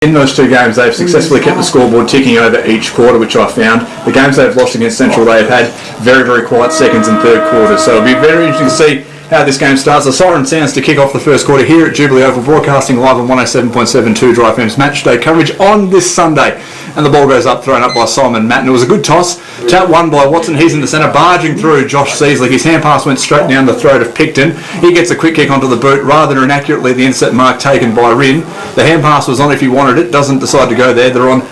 In those two games, they've successfully kept the scoreboard ticking over each quarter, which I found. The games they've lost against Central, they've had very, very quiet seconds and third quarters. So it'll be very interesting to see how this game starts. The siren sounds to kick off the first quarter here at Jubilee Oval, broadcasting live on 107.72 Dry FM's match day coverage on this Sunday. And the ball goes up, thrown up by Simon Matt. And it was a good toss. Tap won by Watson. He's in the centre, barging through Josh Seasley. His hand pass went straight down the throat of Picton. He gets a quick kick onto the boot, rather inaccurately the intercept mark taken by Rin. The hand pass was on if he wanted it. Doesn't decide to go there. They're on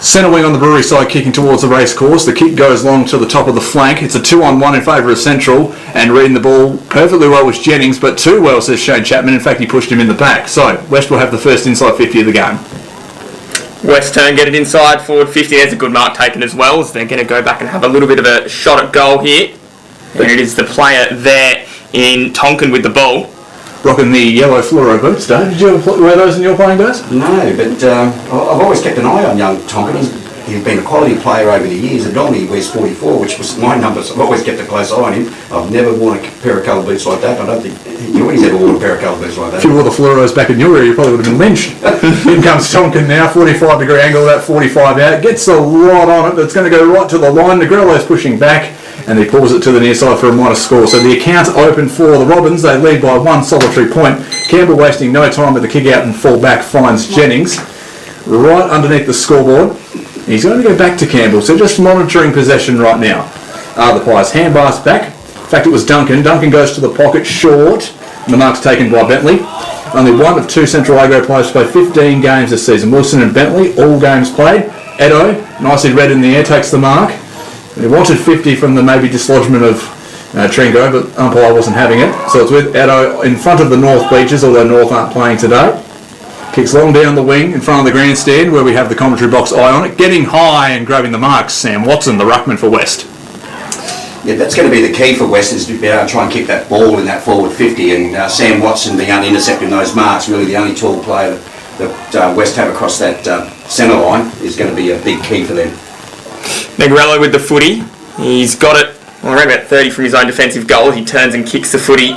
centre wing on the Brewery side, kicking towards the race course. The kick goes long to the top of the flank. It's a 2-on-1 in favour of Central, and reading the ball perfectly well was Jennings, but too well, says Shane Chapman. In fact, he pushed him in the pack. So West will have the first inside 50 of the game. West turn, get it inside, forward 50. There's a good mark taken as well, as they're going to go back and have a little bit of a shot at goal here. And it is the player there in Tonkin with the ball. Rocking the yellow fluoro boots, Dave. Did you ever wear those in your playing days? No, but I've always kept an eye on young Tonkin. He's been a quality player over the years. Normally he wears 44, which was my numbers. I've always kept a close eye on him. I've never worn a pair of coloured boots like that. I don't think anybody's ever worn a pair of coloured boots like that. If you wore the fluoros back in your area, you probably would have been lynched. In comes Tonkin now, 45 degree angle, that 45 out. Gets a lot on it, but it's going to go right to the line. Negrello's pushing back, and he pulls it to the near side for a minor score. So the account's open for the Robins. They lead by one solitary point. Campbell wasting no time with the kick out and fall back finds Jennings right underneath the scoreboard. He's going to go back to Campbell, so just monitoring possession right now. The Pies hand bars back. In fact, it was Duncan. Duncan goes to the pocket, short. And the mark's taken by Bentley. Only one of two Central Agro players to play 15 games this season. Wilson and Bentley, all games played. Edo, nicely red in the air, takes the mark. He wanted 50 from the maybe dislodgement of Tringo, but umpire wasn't having it. So it's with Edo in front of the North Bleachers, although North aren't playing today. Kicks long down the wing in front of the grandstand where we have the commentary box eye on it. Getting high and grabbing the marks, Sam Watson, the ruckman for West. Yeah, that's going to be the key for West, is to be able to try and kick that ball in that forward 50, and Sam Watson being unintercepting those marks, really the only tall player that West have across that centre line, is going to be a big key for them. Negrello with the footy. He's got it around about 30 from his own defensive goal. He turns and kicks the footy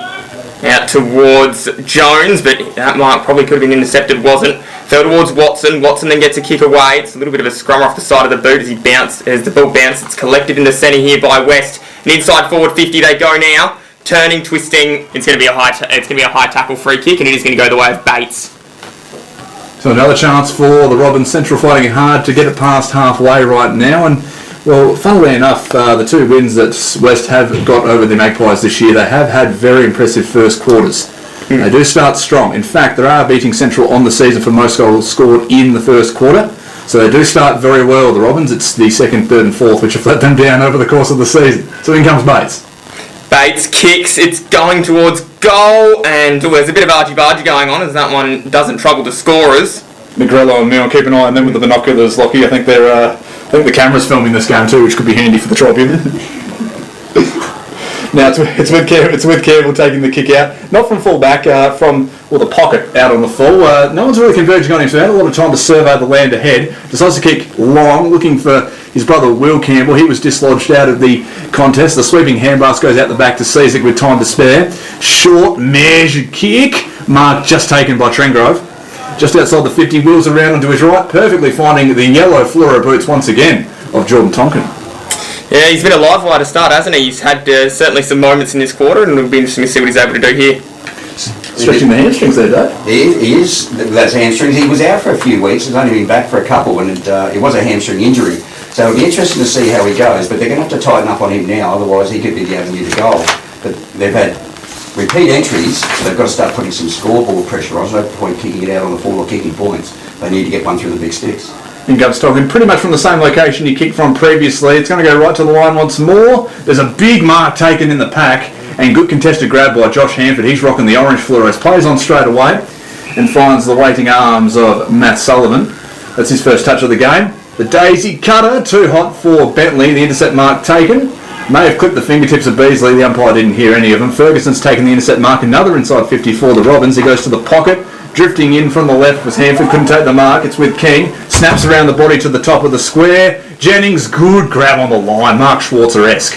out towards Jones, but that mark probably could have been intercepted, wasn't. Fell towards Watson. Watson then gets a kick away. It's a little bit of a scrum off the side of the boot as the ball bounces. It's collected in the centre here by West. And inside forward 50 they go now. Turning, twisting. It's going to be a high tackle free kick, and it is going to go the way of Bates. So another chance for the Robins. Central fighting hard to get it past halfway right now, and well, funnily enough, the two wins that West have got over the Magpies this year, they have had very impressive first quarters. They do start strong. In fact, they are beating Central on the season for most goals scored in the first quarter. So they do start very well, the Robins. It's the second, third and fourth which have let them down over the course of the season. So in comes Bates. Bates kicks, it's going towards goal, and there's a bit of argy-bargy going on as that one doesn't trouble the scorers. Negrello and Meon, keep an eye on them with the binoculars, Lockie. I think the camera's filming this game too, which could be handy for the Tribune. Now it's with Campbell taking the kick out, not from full back, from the pocket out on the full. No one's really converging on him, so he had a lot of time to survey the land ahead. Decides to kick long, looking for his brother Will Campbell. He was dislodged out of the contest. The sweeping handbasket goes out the back to Cizik with time to spare. Short, measured kick. Mark just taken by Trengrove. Just outside the 50, wheels around onto his right, perfectly finding the yellow fluoro boots once again of Jordan Tonkin. Yeah, he's been a live wire to start, hasn't he? He's had certainly some moments in this quarter, and it'll be interesting to see what he's able to do here. Stretching the hamstrings there, Dave. He is. That's hamstrings. He was out for a few weeks. He's only been back for a couple, and it was a hamstring injury. So it'll be interesting to see how he goes, but they're going to have to tighten up on him now, otherwise he could be the avenue to goal. But they've had repeat entries, so they've got to start putting some scoreboard pressure on. There's no point kicking it out on the full or kicking points. They need to get one through the big sticks. In comes Tonkin, pretty much from the same location he kicked from previously. It's going to go right to the line once more. There's a big mark taken in the pack, and good contested grab by Josh Hanford. He's rocking the orange fluoros. Plays on straight away and finds the waiting arms of Matt Sullivan. That's his first touch of the game. The daisy cutter, too hot for Bentley. The intercept mark taken. May have clipped the fingertips of Beasley. The umpire didn't hear any of them. Ferguson's taken the intercept mark. Another inside 50 for the Robins. He goes to the pocket. Drifting in from the left was Hanford. Couldn't take the mark. It's with King. Snaps around the body to the top of the square. Jennings, good grab on the line. Mark Schwarzer-esque.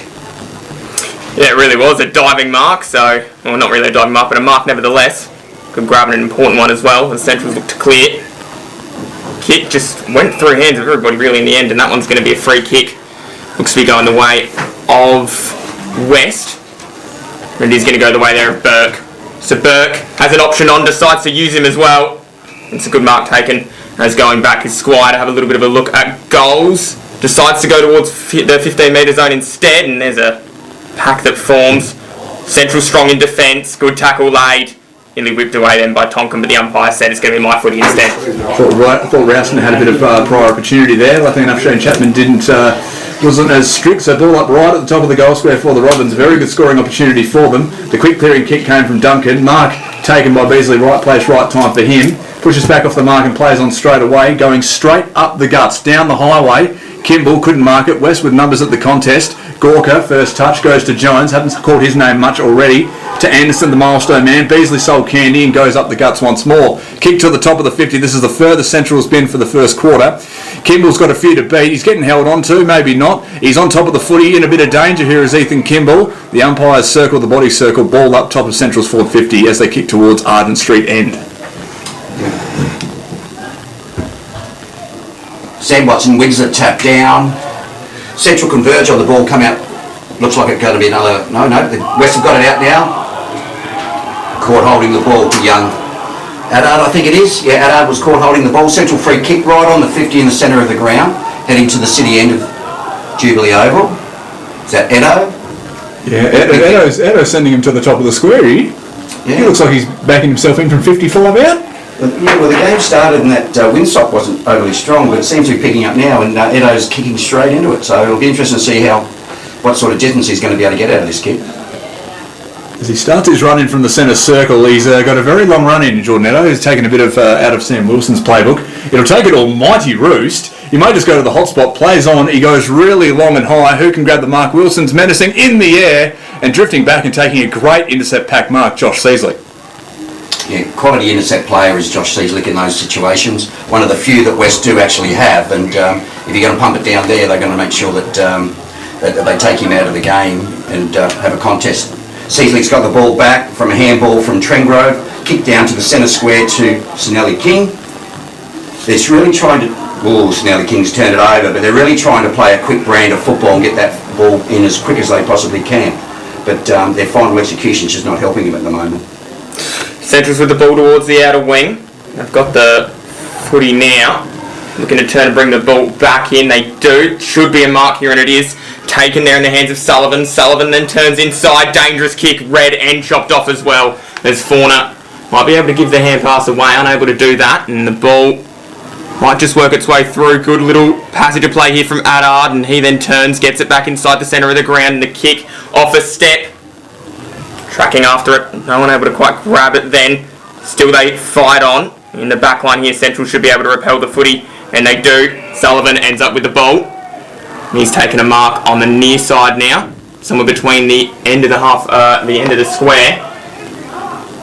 Yeah, it really was a diving mark. So, well, not really a diving mark, but a mark nevertheless. Good grab and an important one as well. The Centrals look to clear. kick just went through hands of everybody really in the end, and that one's going to be a free kick. Looks to be going the way of West. And it is going to go the way there of Burke. So Burke has an option on, decides to use him as well. It's a good mark taken. As going back is Squire to have a little bit of a look at goals. Decides to go towards the 15 metre zone instead, and there's a pack that forms. Central strong in defence, good tackle laid. Nearly whipped away then by Tonkin, but the umpire said it's going to be my footy instead. I thought Rouston had a bit of prior opportunity there. Luckily enough, Shane Chapman wasn't as strict, so ball up right at the top of the goal square for the Robins. Very good scoring opportunity for them. The quick clearing kick came from Duncan. Mark taken by Beasley, right place, right time for him. Pushes back off the mark and plays on straight away, going straight up the guts, down the highway. Kimball couldn't mark it. West with numbers at the contest. Gorka, first touch, goes to Jones. Haven't called his name much already. To Anderson, the milestone man. Beasley sold candy and goes up the guts once more. Kick to the top of the 50. This is the furthest Central's been for the first quarter. Kimball's got a few to beat. He's getting held on to, maybe not. He's on top of the footy, in a bit of danger. Here is Ethan Kimball. The umpires circle the body circle. Ball up top of Central's forward 50 as they kick towards Arden Street end. Sam Watson wins the tap down. Central converge on the ball, come out. Looks like it's going to be another... No, the West have got it out now. Caught holding the ball to Young. Addard, I think it is. Yeah, Addard was caught holding the ball. Central free kick right on the 50 in the centre of the ground, heading to the city end of Jubilee Oval. Is that Edo? Yeah, Edo's sending him to the top of the square here. Yeah. He looks like he's backing himself in from 55 out. Yeah, well, the game started and that windsock wasn't overly strong, but it seems to be picking up now, and Edo's kicking straight into it. So it'll be interesting to see what sort of distance he's going to be able to get out of this kick. As he starts his run in from the centre circle, he's got a very long run in, Jordan Edo. He's taken a bit of out of Sam Wilson's playbook. It'll take it almighty roost. He may just go to the hot spot, plays on, he goes really long and high. Who can grab the mark? Wilson's menacing in the air and drifting back and taking a great intercept pack mark, Josh Seasley. Yeah, quality intercept player is Josh Seasley in those situations. One of the few that West do actually have, and if you're going to pump it down there, they're going to make sure that they take him out of the game and have a contest. Seasley's got the ball back from a handball from Trengrove, kicked down to the centre square to Snelly King. They're really trying to... Oh, Snelly King's turned it over, but they're really trying to play a quick brand of football and get that ball in as quick as they possibly can. But their final execution's just not helping him at the moment. Central's with the ball towards the outer wing. They've got the footy now. Looking to turn and bring the ball back in. They do. Should be a mark here, and it is. Taken there in the hands of Sullivan. Sullivan then turns inside. Dangerous kick. Read and chopped off as well. As Fauna might be able to give the hand pass away. Unable to do that. And the ball might just work its way through. Good little passage of play here from Addard. And he then turns, gets it back inside the centre of the ground. And the kick off a step. Tracking after it, no one able to quite grab it then. Still they fight on. In the back line here, Central should be able to repel the footy, and they do. Sullivan ends up with the ball. He's taken a mark on the near side now, somewhere between the end of the end of the square.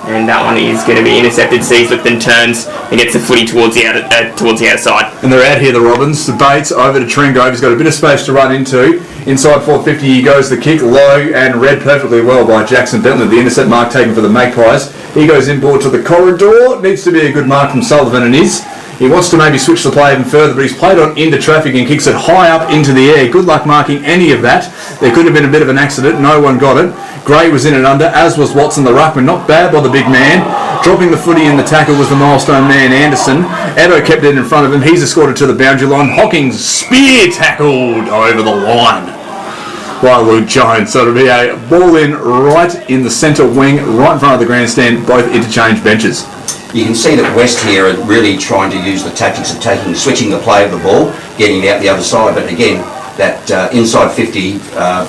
And that one is going to be intercepted. Seasley then turns and gets the footy towards the outside. And they're out here, the Robins. The Bates over to Trengrove. He's got a bit of space to run into. Inside 450, he goes the kick low and read perfectly well by Jackson Bentley. The intercept mark taken for the Magpies. He goes inboard to the corridor. Needs to be a good mark from Sullivan, and is. He wants to maybe switch the play even further, but he's played on into traffic and kicks it high up into the air. Good luck marking any of that. There could have been a bit of an accident. No one got it. Gray was in and under, as was Watson the ruckman. Not bad by the big man. Dropping the footy in the tackle was the milestone man, Anderson. Edo kept it in front of him. He's escorted to the boundary line. Hawkins spear tackled over the line by Luke Jones. So it'll be a ball in right in the centre wing, right in front of the grandstand, both interchange benches. You can see that West here are really trying to use the tactics of switching the play of the ball, getting it out the other side, but again, that inside 50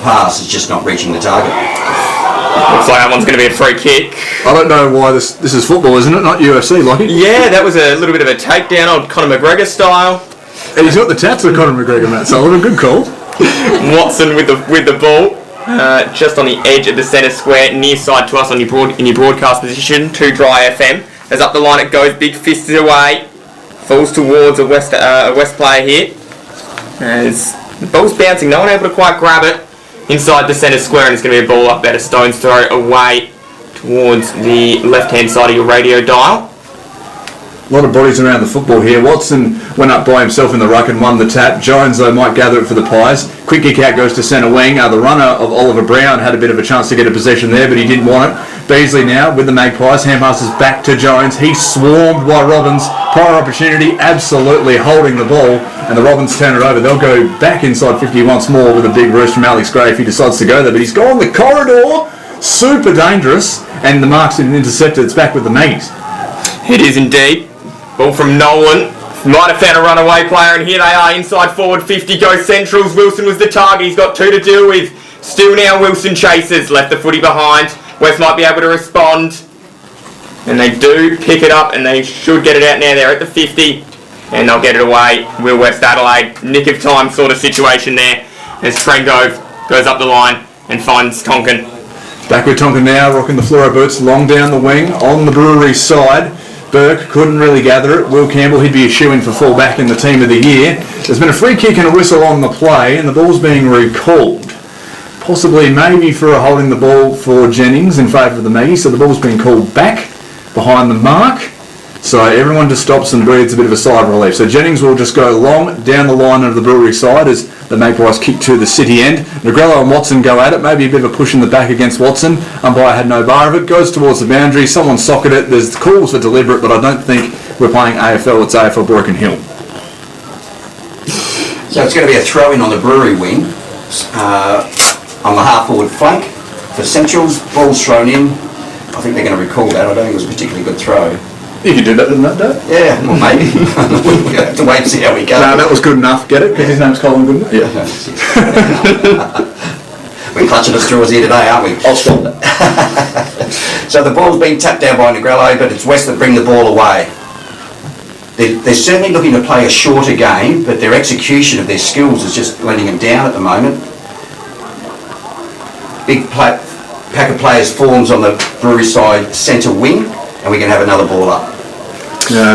pass is just not reaching the target. Looks like that one's going to be a free kick. I don't know why this is football, isn't it? Not UFC, Lockie. Yeah, that was a little bit of a takedown, old Conor McGregor style. And he's got the tats of Conor McGregor, Matt Sullivan. Good call. Watson with the ball, just on the edge of the centre square, near side to us in your broadcast position, to Dry FM. As up the line it goes, big fist away, falls towards a West player here. As the ball's bouncing, no one able to quite grab it inside the centre square, and it's going to be a ball up at a stone's throw away towards the left-hand side of your radio dial. A lot of bodies around the football here. Watson went up by himself in the ruck and won the tap. Jones, though, might gather it for the Pies. Quick kick out goes to centre wing. The runner of Oliver Brown had a bit of a chance to get a possession there, but he didn't want it. Beasley now with the Magpies. Hand passes back to Jones. He's swarmed by Robbins. Prior opportunity, absolutely holding the ball. And the Robins turn it over. They'll go back inside 50 once more with a big roost from Alex Gray if he decides to go there. But he's gone the corridor. Super dangerous. And the mark's been intercepted. It's back with the Maggies. It is indeed. Ball from Nolan. Might have found a runaway player, and here they are inside forward 50. Goes Centrals. Wilson was the target. He's got 2 to deal with. Still now Wilson chases. Left the footy behind. West might be able to respond. And they do pick it up, and they should get it out now. They're at the 50. And they'll get it away. Will West Adelaide. Nick of time sort of situation there. As Trengove goes up the line and finds Tonkin. Back with Tonkin now, rocking the fluoro boots, long down the wing, on the Brewery side. Burke couldn't really gather it. Will Campbell, he'd be a shoo-in for full-back in the team of the year. There's been a free kick and a whistle on the play, and the ball's being recalled. Possibly, maybe for holding the ball for Jennings in favour of the Maggies, so the ball's been called back behind the mark. So everyone just stops and breathes a bit of a sigh of relief. So Jennings will just go long down the line of the Brewery side as the Magpies kick to the City end. Negrello and Watson go at it. Maybe a bit of a push in the back against Watson. Umpire had no bar of it. Goes towards the boundary. Someone socket it. There's calls for deliberate, but I don't think we're playing AFL. It's AFL Broken Hill. So it's going to be a throw-in on the Brewery wing. On the half-forward flank for Centrals. Ball's thrown in. I think they're going to recall that. I don't think it was a particularly good throw. You could do that, didn't that, Dave? Yeah, well, maybe. We'll have to wait and see how we go. No, that was good enough. Get it? Because his name's Colin Goodman? Yeah. We're clutching at straws here today, aren't we? I'll stop that. So the ball's been tapped down by Negrello, but it's West that bring the ball away. They're certainly looking to play a shorter game, but their execution of their skills is just letting them down at the moment. Big pack of players forms on the Brewery side centre wing, and we can have another ball up.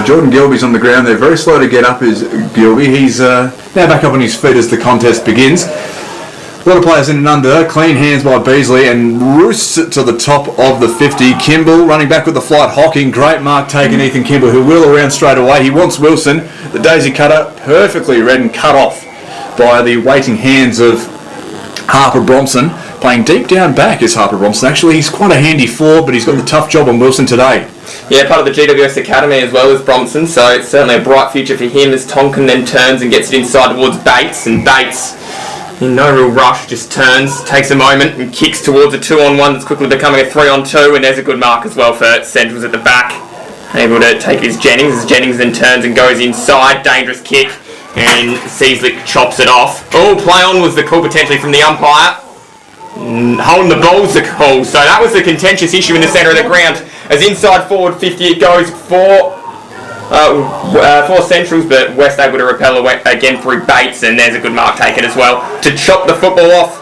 Jordan Gilby's on the ground there. Very slow to get up is Gilby. He's now back up on his feet as the contest begins. A lot of players in and under. Clean hands by Beasley and roosts it to the top of the 50. Kimball running back with the flight. Hocking. Great mark taken. Ethan Kimball, who will around straight away. He wants Wilson. The daisy cutter perfectly read and cut off by the waiting hands of Harper Bromson. Playing deep down back is Harper Bromson. Actually, he's quite a handy forward, but he's got the tough job on Wilson today. Yeah, part of the GWS Academy as well as Bromson, so it's certainly a bright future for him as Tonkin then turns and gets it inside towards Bates, and Bates, in no real rush, just turns, takes a moment and kicks towards a 2-on-1 that's quickly becoming a 3-on-2, and there's a good mark as well for Centrals at the back. Able to take his Jennings as Jennings then turns and goes inside, dangerous kick, and Seaslick chops it off. Oh, play on was the call potentially from the umpire. Holding the ball's the call, so that was the contentious issue in the centre of the ground. As inside forward 50 it goes for Centrals, but West able to repel away again through Bates, and there's a good mark taken as well to chop the football off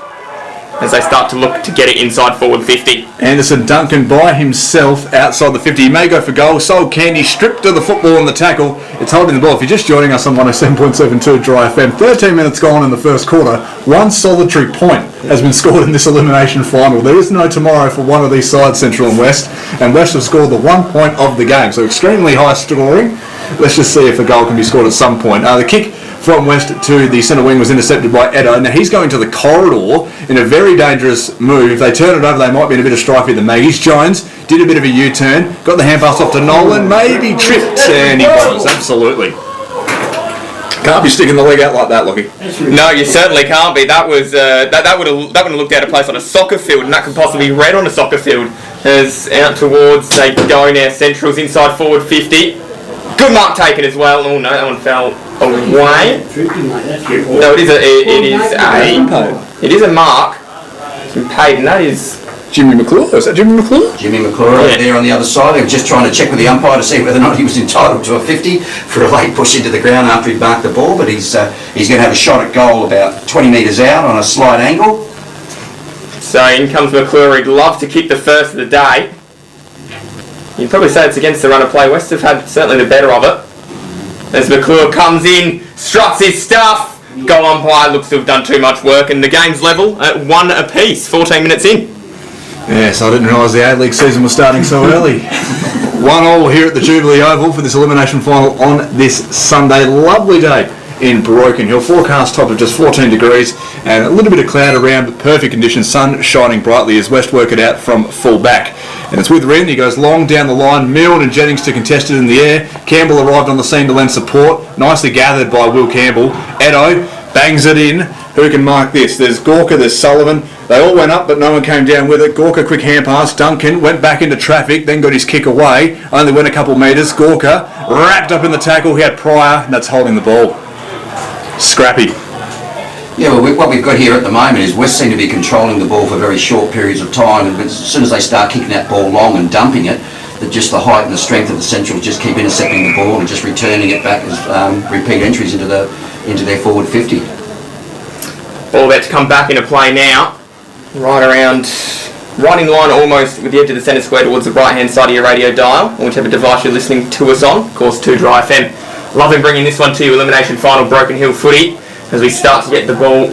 as they start to look to get it inside forward 50. Anderson Duncan by himself outside the 50. He may go for goal. Sol Candy stripped of the football on the tackle. It's holding the ball. If you're just joining us on 107.72 Dry FM, 13 minutes gone in the first quarter. One solitary point has been scored in this elimination final. There is no tomorrow for one of these sides, Central and West. And West have scored the 1 point of the game. So extremely high scoring. Let's just see if a goal can be scored at some point. The kick from West to the centre wing was intercepted by Edo. Now he's going to the corridor in a very dangerous move. If they turn it over, they might be in a bit of strife with the Maggies. Jones did a bit of a U-turn, got the hand pass off to Nolan, maybe tripped, and he was, absolutely. Can't be sticking the leg out like that, Lockie. No, you certainly can't be. That was that would have looked out of place on a soccer field, and that could possibly be read on a soccer field. As out towards they go now, Centrals inside forward 50. Good mark taken as well. Oh no, that one fell away. No, it is a mark. It's been paid, and that is Jimmy McClure. Is that Jimmy McClure? Jimmy McClure over there on the other side. They were just trying to check with the umpire to see whether or not he was entitled to a 50 for a late push into the ground after he'd marked the ball, but he's going to have a shot at goal about 20 metres out on a slight angle. So in comes McClure. He'd love to kick the first of the day. You'd probably say it's against the run of play. West have had certainly the better of it. As McClure comes in, struts his stuff. Goal umpire looks to have done too much work, and the game's level at 1 apiece, 14 minutes in. Yes, I didn't realise the A-League season was starting so early. 1-1 here at the Jubilee Oval for this elimination final on this Sunday. Lovely day in Broken Hill. Forecast top of just 14 degrees and a little bit of cloud around, but perfect conditions. Sun shining brightly as West work it out from full back. And it's with Wren. He goes long down the line. Milne and Jennings to contest it in the air. Campbell arrived on the scene to lend support. Nicely gathered by Will Campbell. Edo bangs it in. Who can mark this? There's Gorka, there's Sullivan. They all went up, but no one came down with it. Gorka, quick hand pass. Duncan went back into traffic, then got his kick away. Only went a couple metres. Gorka wrapped up in the tackle. He had Pryor, and that's holding the ball. Scrappy. Yeah, well, what we've got here at the moment is West seem to be controlling the ball for very short periods of time, and as soon as they start kicking that ball long and dumping it, that just the height and the strength of the Centrals just keep intercepting the ball and just returning it back as repeat entries into their forward 50. Ball about to come back into play now. Right in line almost with the edge of the centre square towards the right hand side of your radio dial, or whichever device you're listening to us on. Of course, 2 Dry FM. Loving bringing this one to you, elimination final Broken Hill footy, as we start to get the ball,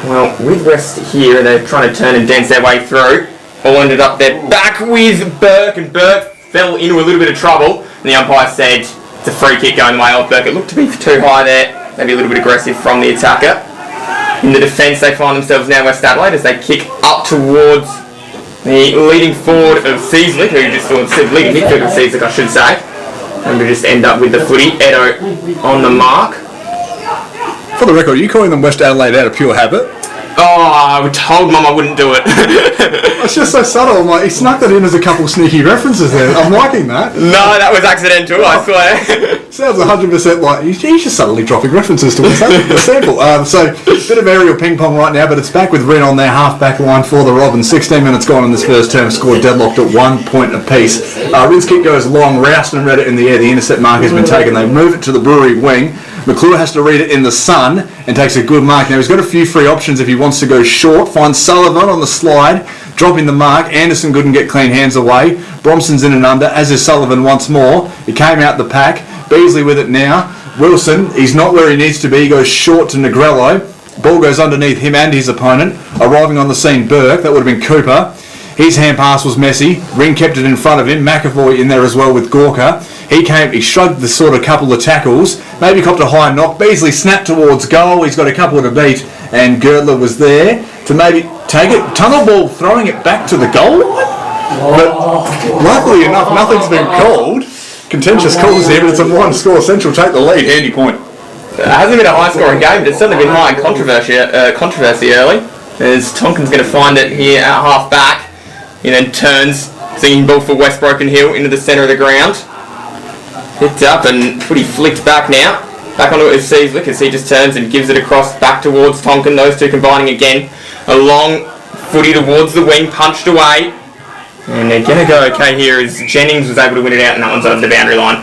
well, with West here, and they're trying to turn and dance their way through. All ended up there back with Burke, and Burke fell into a little bit of trouble, and the umpire said it's a free kick going the way of Burke. It looked to be too high there, maybe a little bit aggressive from the attacker. In the defence, they find themselves now West Adelaide as they kick up towards the leading forward of Seaslick, leading midfield of Seaslick, I should say. And we just end up with the footy. Edo on the mark. For the record, are you calling them West Adelaide out of pure habit? Oh, I told Mum I wouldn't do it. It's just so subtle. I'm like, he snuck that in as a couple sneaky references there. I'm liking that. No, that was accidental, I swear. Sounds 100% like he's just subtly dropping references to the sample. So, bit of aerial ping pong right now, but it's back with Wren on their half-back line for the Robins. 16 minutes gone in this first term, scored deadlocked at 1 point apiece. Wren's kick goes long, roused and read it in the air. The intercept mark has been taken. They move it to the Brewery wing. McClure has to read it in the sun and takes a good mark. Now he's got a few free options if he wants to go short. Finds Sullivan on the slide, dropping the mark. Anderson couldn't get clean hands away. Bromson's in and under, as is Sullivan once more. He came out the pack. Beasley with it now. Wilson, he's not where he needs to be. He goes short to Negrello. Ball goes underneath him and his opponent. Arriving on the scene, Burke. That would have been Cooper. His hand pass was messy. Ring kept it in front of him. McAvoy in there as well with Gorka. He shrugged the sort of couple of tackles, maybe copped a high knock. Beasley snapped towards goal. He's got a couple to beat, and Girdler was there to maybe take it. Tunnel ball throwing it back to the goal line. But luckily enough, nothing's been called. Contentious calls here, but it's a 1-score. Central take the lead. Handy point. It hasn't been a high-scoring game, but it's certainly been high in controversy early. As Tonkin's going to find it here at half-back. He then turns, singing ball for West Broken Hill into the centre of the ground. Picked up and footy flicked back now. Back onto it with Seaslick as he just turns and gives it across back towards Tonkin. Those two combining again. A long footy towards the wing, punched away. And they're going to go okay here as Jennings was able to win it out and that one's over the boundary line.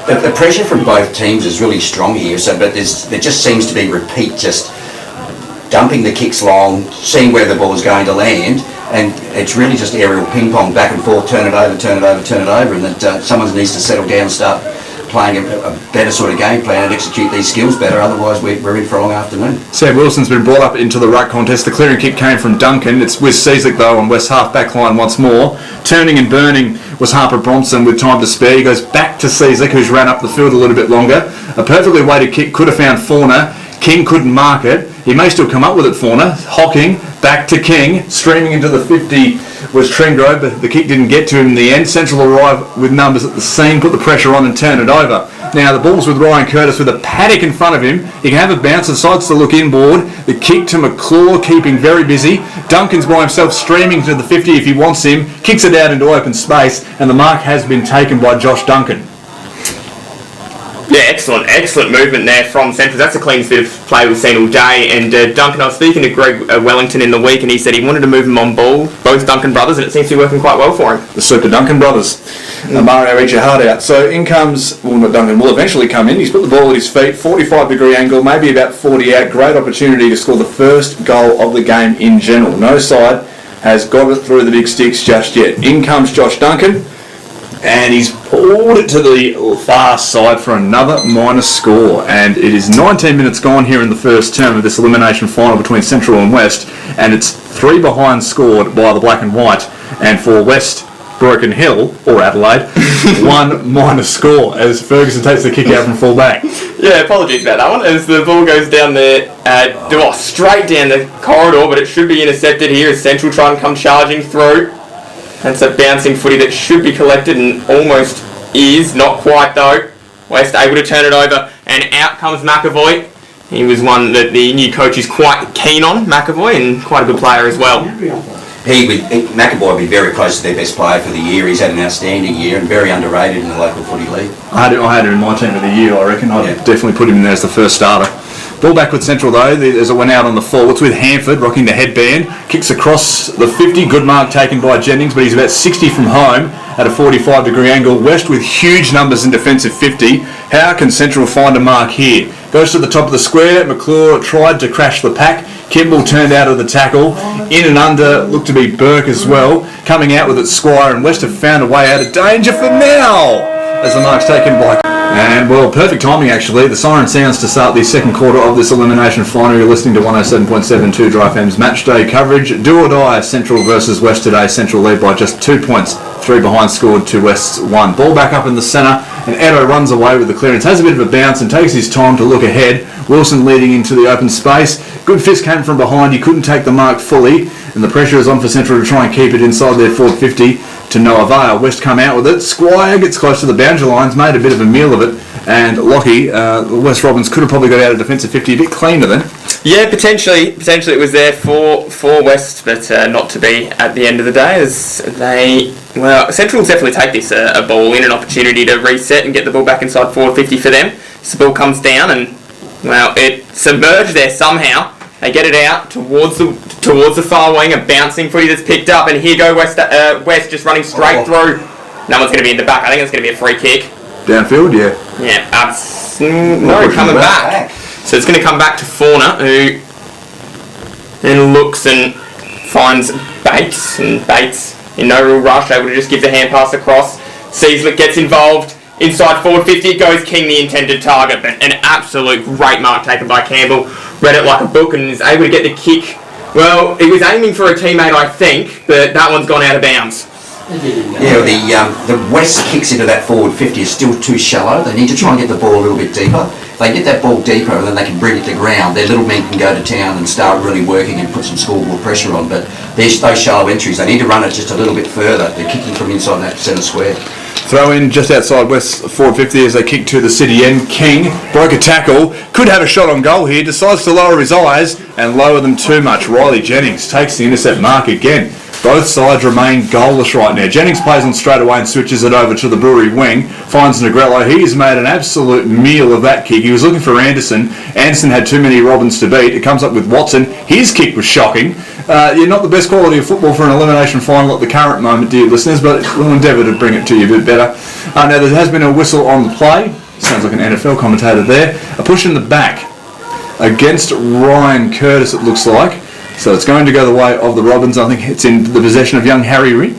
The pressure from both teams is really strong here, but there just seems to be repeat, just dumping the kicks long, seeing where the ball is going to land, and it's really just aerial ping pong, back and forth, turn it over, and that someone needs to settle down and start playing a better sort of game plan and execute these skills better, otherwise we're in for a long afternoon. Sam Wilson's been brought up into the ruck contest. The clearing kick came from Duncan. It's with Seaslick though on West's half-back line once more. Turning and burning was Harper Bromson with time to spare. He goes back to Seaslick, who's ran up the field a little bit longer. A perfectly weighted kick, could have found Fauna. King couldn't mark it. He may still come up with it, Fauna. Hocking, back to King. Streaming into the 50 was Trengro, but the kick didn't get to him in the end. Central arrive with numbers at the scene, put the pressure on and turn it over. Now the ball's with Ryan Curtis with a paddock in front of him. He can have a bounce, decides to look inboard. The kick to McClure, keeping very busy. Duncan's by himself, streaming to the 50 if he wants him. Kicks it out into open space, and the mark has been taken by Josh Duncan. Yeah, excellent movement there from Central. That's the cleanest bit of play we've seen all day. And Duncan, I was speaking to Greg Wellington in the week, and he said he wanted to move them on ball, both Duncan brothers, and it seems to be working quite well for him. The Super Duncan brothers. Mario, eat your heart out. So in comes, well, not Duncan, will eventually come in. He's put the ball at his feet, 45-degree angle, maybe about 40 out. Great opportunity to score the first goal of the game in general. No side has got it through the big sticks just yet. In comes Josh Duncan. And he's pulled it to the far side for another minus score. And it is 19 minutes gone here in the first term of this elimination final between Central and West. And it's 3 behind scored by the black and white. And for West, Broken Hill, or Adelaide, 1 minus score as Ferguson takes the kick out from full back. Yeah, apologies about that one. As the ball goes down there, straight down the corridor, but it should be intercepted here as Central try and come charging through. That's a bouncing footy that should be collected and almost is, not quite though. West able to turn it over, and out comes McAvoy. He was one that the new coach is quite keen on, McAvoy, and quite a good player as well. McAvoy would be very close to their best player for the year. He's had an outstanding year and very underrated in the local footy league. I had him in my team of the year, I reckon. I'd definitely put him in there as the first starter. Ball back with Central though, as it went out on the forwards with Hanford rocking the headband. Kicks across the 50, good mark taken by Jennings, but he's about 60 from home at a 45-degree angle. West with huge numbers in defensive 50. How can Central find a mark here? Goes to the top of the square. McClure tried to crash the pack. Kimball turned out of the tackle. In and under looked to be Burke as well. Coming out with it Squire, and West have found a way out of danger for now as the mark's taken by... And, well, perfect timing actually. The siren sounds to start the second quarter of this elimination final. You're listening to 107.72 Dry FM's match day coverage. Do or die, Central versus West today. Central lead by just 2 points. 3 behind scored to West's 1. Ball back up in the centre, and Edo runs away with the clearance. Has a bit of a bounce and takes his time to look ahead. Wilson leading into the open space. Good fist came from behind. He couldn't take the mark fully, and the pressure is on for Central to try and keep it inside their forward 50 to no avail. West come out with it. Squire gets close to the boundary lines, made a bit of a meal of it, and Lockie, West Robbins could have probably got out of defensive 50 a bit cleaner then. Yeah, potentially it was there for West, but not to be at the end of the day, as Central will definitely take this a ball in, an opportunity to reset and get the ball back inside forward 50 for them. So the ball comes down and, it submerged there somehow. They get it out towards the far wing, a bouncing footy that's picked up, and here go West just running straight through. No one's going to be in the back. I think it's going to be a free kick. Downfield, yeah. Yeah, no, coming back. So it's going to come back to Fauna, who then looks and finds Bates, and Bates, in no real rush, able to just give the hand pass across. Seasley gets involved. Inside forward 50 goes King, the intended target, but an absolute great mark taken by Campbell. Read it like a book and is able to get the kick. Well, he was aiming for a teammate, I think, but that one's gone out of bounds. Yeah, the West kicks into that forward 50 is still too shallow. They need to try and get the ball a little bit deeper. If they get that ball deeper and then they can bring it to ground, their little men can go to town and start really working and put some scoreboard pressure on. But there's those shallow entries. They need to run it just a little bit further. They're kicking from inside that centre square. Throw in just outside West forward 50 as they kick to the city end. King broke a tackle, could have a shot on goal here, decides to lower his eyes and lower them too much. Riley Jennings takes the intercept mark again. Both sides remain goalless right now. Jennings plays on straight away and switches it over to the Brewery wing. Finds Negrello. He has made an absolute meal of that kick. He was looking for Anderson. Anderson had too many Robins to beat. It comes up with Watson. His kick was shocking. You're not the best quality of football for an elimination final at the current moment, dear listeners, but we'll endeavour to bring it to you a bit better. Now, there has been a whistle on the play. Sounds like an NFL commentator there. A push in the back against Ryan Curtis, it looks like. So it's going to go the way of the Robins. I think it's in the possession of young Harry Ring.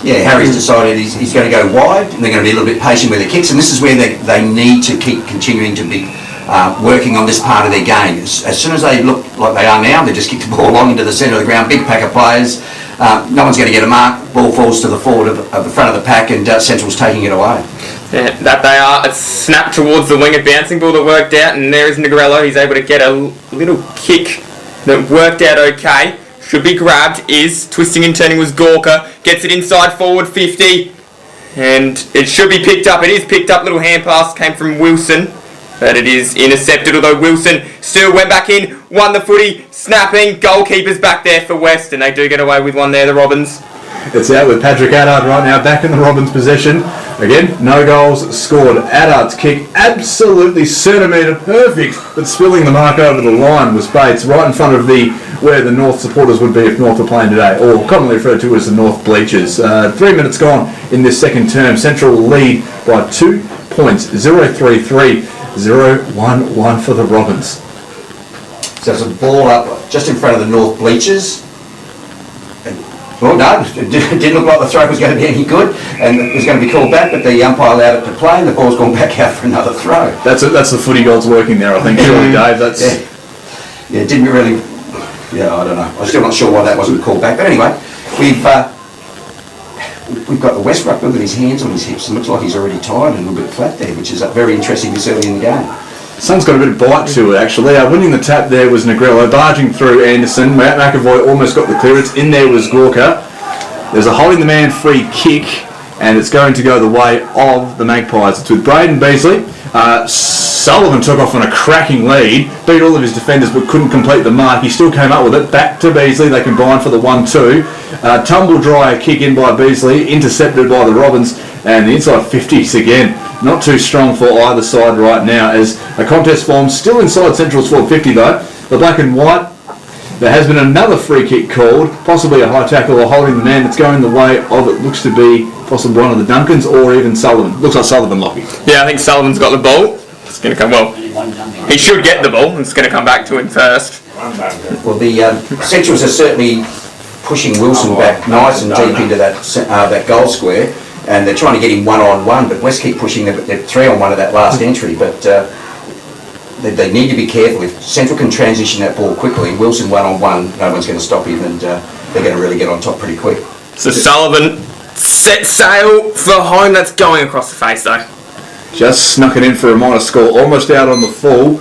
Yeah, Harry's decided he's going to go wide, and they're going to be a little bit patient with the kicks, and this is where they need to keep continuing to be working on this part of their game. As soon as they look like they are now, they just kick the ball long into the centre of the ground, big pack of players. No one's going to get a mark. Ball falls to the forward of the front of the pack, and Central's taking it away. Yeah, that they are. It's snapped towards the wing, a bouncing ball that worked out, and there is Negrello. He's able to get a little kick that worked out okay. Should be grabbed, is twisting and turning was Gorka. Gets it inside forward 50, and it should be picked up. It is picked up. Little hand pass came from Wilson, but it is intercepted, although Wilson still went back in, won the footy, snapping. Goalkeeper's back there for West, and they do get away with one there, the Robins. It's out with Patrick Addard right now, back in the Robins' possession. Again, no goals scored. Addard's kick, absolutely centimetre perfect, but spilling the mark over the line was Bates, right in front of where the North supporters would be if North were playing today, or commonly referred to as the North Bleachers. 3 minutes gone in this second term. Central lead by 2 points, 0-3-3, 0-1-1 for the Robins. So it's a ball up just in front of the North Bleachers. Well, no, it didn't look like the throw was going to be any good, and it was going to be called back, but the umpire allowed it to play, and the ball's gone back out for another throw. That's the footy gods working there, I think, surely, Dave. That's... Yeah, it didn't really... Yeah, I don't know. I'm still not sure why that wasn't called back, but anyway, we've we've got the West ruckman with his hands on his hips and looks like he's already tired and a little bit flat there, which is very interesting this early in the game. Sun's got a bit of bite to it, actually. Winning the tap there was Negrello, barging through Anderson. Matt McAvoy almost got the clearance. In there was Gorka. There's a holding the man free kick, and it's going to go the way of the Magpies. It's with Braden Beasley. Sullivan took off on a cracking lead, beat all of his defenders but couldn't complete the mark. He still came up with it. Back to Beasley. They combined for the 1-2. Tumble dryer kick in by Beasley, intercepted by the Robins, and the inside 50s again. Not too strong for either side right now as a contest forms. Still inside Central's forward 50 though. The black and white. There has been another free kick called, possibly a high tackle or holding the man that's going the way of, it looks to be possibly one of the Duncans or even Sullivan. Looks like Sullivan, Lockie. Yeah, I think Sullivan's got the ball. It's going to come, well, he should get the ball. It's going to come back to him first. Well, the Centrals are certainly pushing Wilson back nice and deep into that goal square, and they're trying to get him one-on-one, but West keep pushing them 3-on-1 at that last entry, but they need to be careful. If Central can transition that ball quickly, Wilson one-on-one, no one's going to stop him, and they're going to really get on top pretty quick. So Sullivan set sail for home. That's going across the face though. Just snuck it in for a minor score, almost out on the full,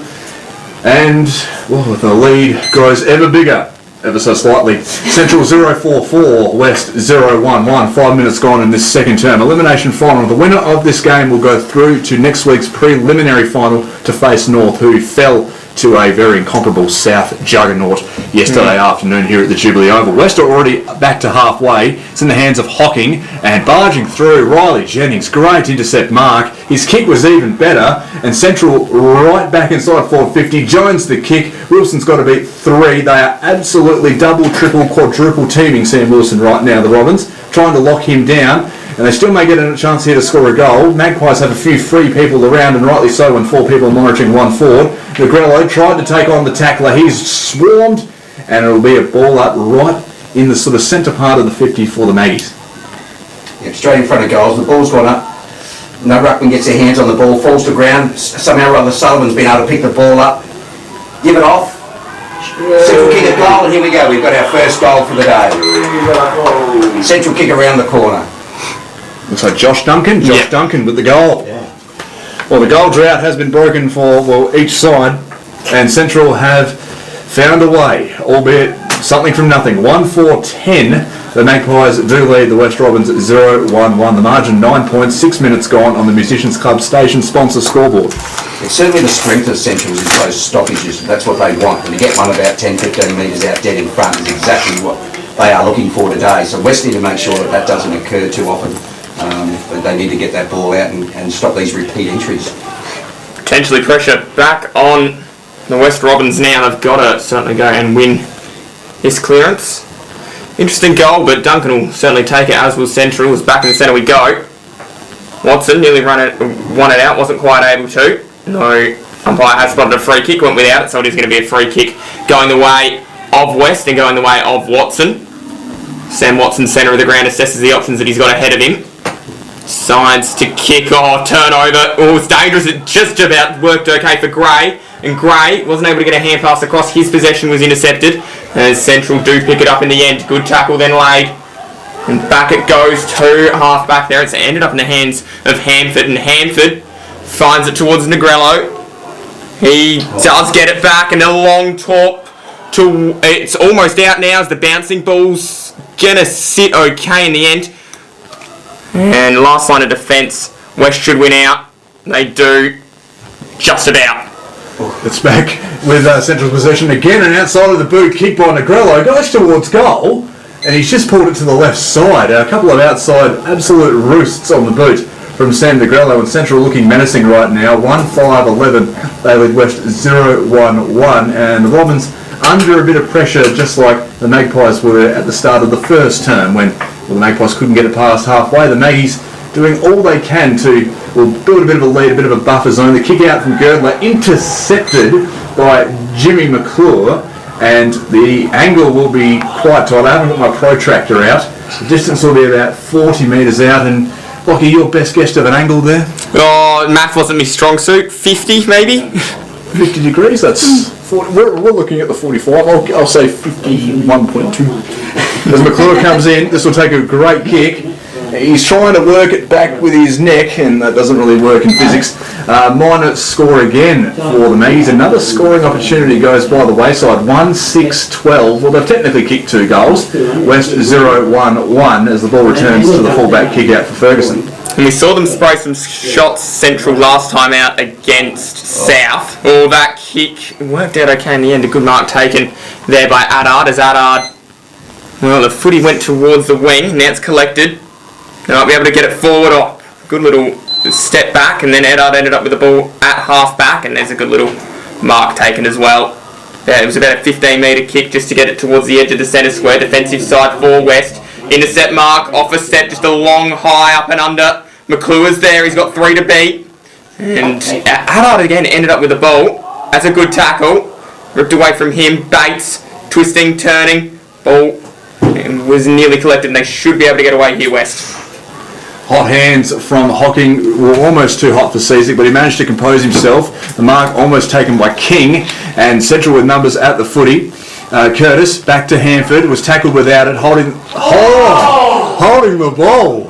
and well, the lead grows ever bigger, ever so slightly. Central 0-4-4, West 0-1-1, 5 minutes gone in this second term. Elimination final. The winner of this game will go through to next week's preliminary final to face North, who fell to a very incomparable South juggernaut yesterday afternoon here at the Jubilee Oval. West are already back to halfway. It's in the hands of Hocking, and barging through Riley Jennings. Great intercept mark. His kick was even better, and Central right back inside forward 50. Jones the kick. Wilson's got to beat 3. They are absolutely double, triple, quadruple teaming Sam Wilson right now, the Robins, trying to lock him down. And they still may get a chance here to score a goal. Magpies have a few free people around, and rightly so when 4 people are monitoring 1 forward. Negrello tried to take on the tackler. He's swarmed, and it'll be a ball up right in the sort of centre part of the 50 for the Maggies. Yep, straight in front of goals. The ball's gone up. No ruckman gets their hands on the ball, falls to ground. Somehow or other Sullivan's been able to pick the ball up, give it off. Central kick at goal, and here we go. We've got our first goal for the day. Central kick around the corner. Looks like Josh Duncan Duncan with the goal. Yeah. Well, the goal drought has been broken for each side, and Central have found a way, albeit something from nothing. 1-4-10. The Magpies do lead the West Robins 0-1-1. The margin 9 points, 6 minutes gone on the Musicians Club station sponsor scoreboard. It's certainly the strength of Centrals is those stoppages. That's what they want. And to get one about 10-15 metres out dead in front is exactly what they are looking for today. So West need to make sure that doesn't occur too often. But they need to get that ball out and stop these repeat entries. Potentially pressure back on the West Robins now. They've got to certainly go and win this clearance. Interesting goal, but Duncan will certainly take it, as will Central. As back in the centre we go. Watson nearly won it out, wasn't quite able to. No umpire has spotted a free kick, went without it, so it is going to be a free kick going the way of West and going the way of Watson. Sam Watson, centre of the ground, assesses the options that he's got ahead of him. Sides to kick, turnover. It's dangerous. It just about worked okay for Gray. And Gray wasn't able to get a hand pass across. His possession was intercepted. As Central do pick it up in the end. Good tackle then laid. And back it goes to half back there. It's ended up in the hands of Hanford. And Hanford finds it towards Negrello. He does get it back. And a long top. It's almost out now as the bouncing ball's gonna sit okay in the end. And last line of defence, West should win out. They do, just about. It's back with Central's possession again, and outside of the boot, kick by Negrello, goes towards goal, and he's just pulled it to the left side. A couple of outside absolute roosts on the boot from Sam Negrello, and Central looking menacing right now. 1-5-11, they lead West 0-1-1, and the Robins under a bit of pressure, just like the Magpies were at the start of the first term when the Magpies couldn't get it past halfway. The Maggies doing all they can to build a bit of a lead, a bit of a buffer zone. The kick out from Girdler intercepted by Jimmy McClure, and the angle will be quite tight. I haven't got my protractor out. The distance will be about 40 metres out, and Lockie, your best guess of an angle there? Math wasn't my strong suit. 50 maybe? 50 degrees, that's 40. We're looking at the 45. I'll say 51.2. As McClure comes in, this will take a great kick. He's trying to work it back with his neck, and that doesn't really work in physics. Minor score again for the Maggies. Another scoring opportunity goes by the wayside. 1-6-12. Well, they've technically kicked 2 goals. West 0-1-1 as the ball returns to the fullback kick out for Ferguson. And we saw them spray some shots Central last time out against South. Oh, that kick worked out okay in the end. A good mark taken there by Adard as Adard. Well, the footy went towards the wing. Now it's collected. They might be able to get it forward. Oh, good little step back, and then Adard ended up with the ball at half back, and there's a good little mark taken as well. Yeah, it was about a 15-metre kick just to get it towards the edge of the centre square. Defensive side for West. Intercept mark, off a step, just a long high up and under. McClure's there, he's got 3 to beat. And Adard again ended up with the ball. That's a good tackle. Ripped away from him. Bates, twisting, turning. Ball was nearly collected, and they should be able to get away here, West. Hot hands from Hocking were almost too hot for Cesic, but he managed to compose himself. The mark almost taken by King, and Central with numbers at the footy. Curtis back to Hanford, was tackled without it, holding the ball.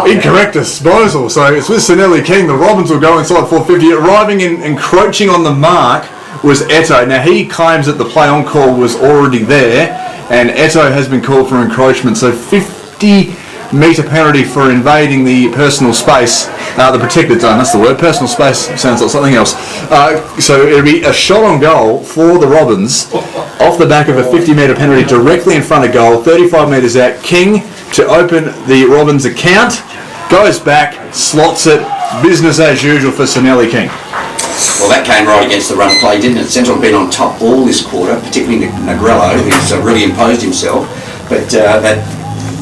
Incorrect disposal. So it's with Sanelli King. The Robins will go inside 450. Arriving and encroaching on the mark was Eto. Now he claims that the play on call was already there, and Eto has been called for encroachment. So 50-metre penalty for invading the personal space, the protected zone. That's the word. Personal space sounds like something else. So it'll be a shot on goal for the Robins off the back of a 50-metre penalty directly in front of goal, 35 metres out. King to open the Robins account, goes back, slots it, business as usual for Sanelli King. Well, that came right against the run play, didn't it? Central have been on top all this quarter, particularly Negrello, who's really imposed himself. But that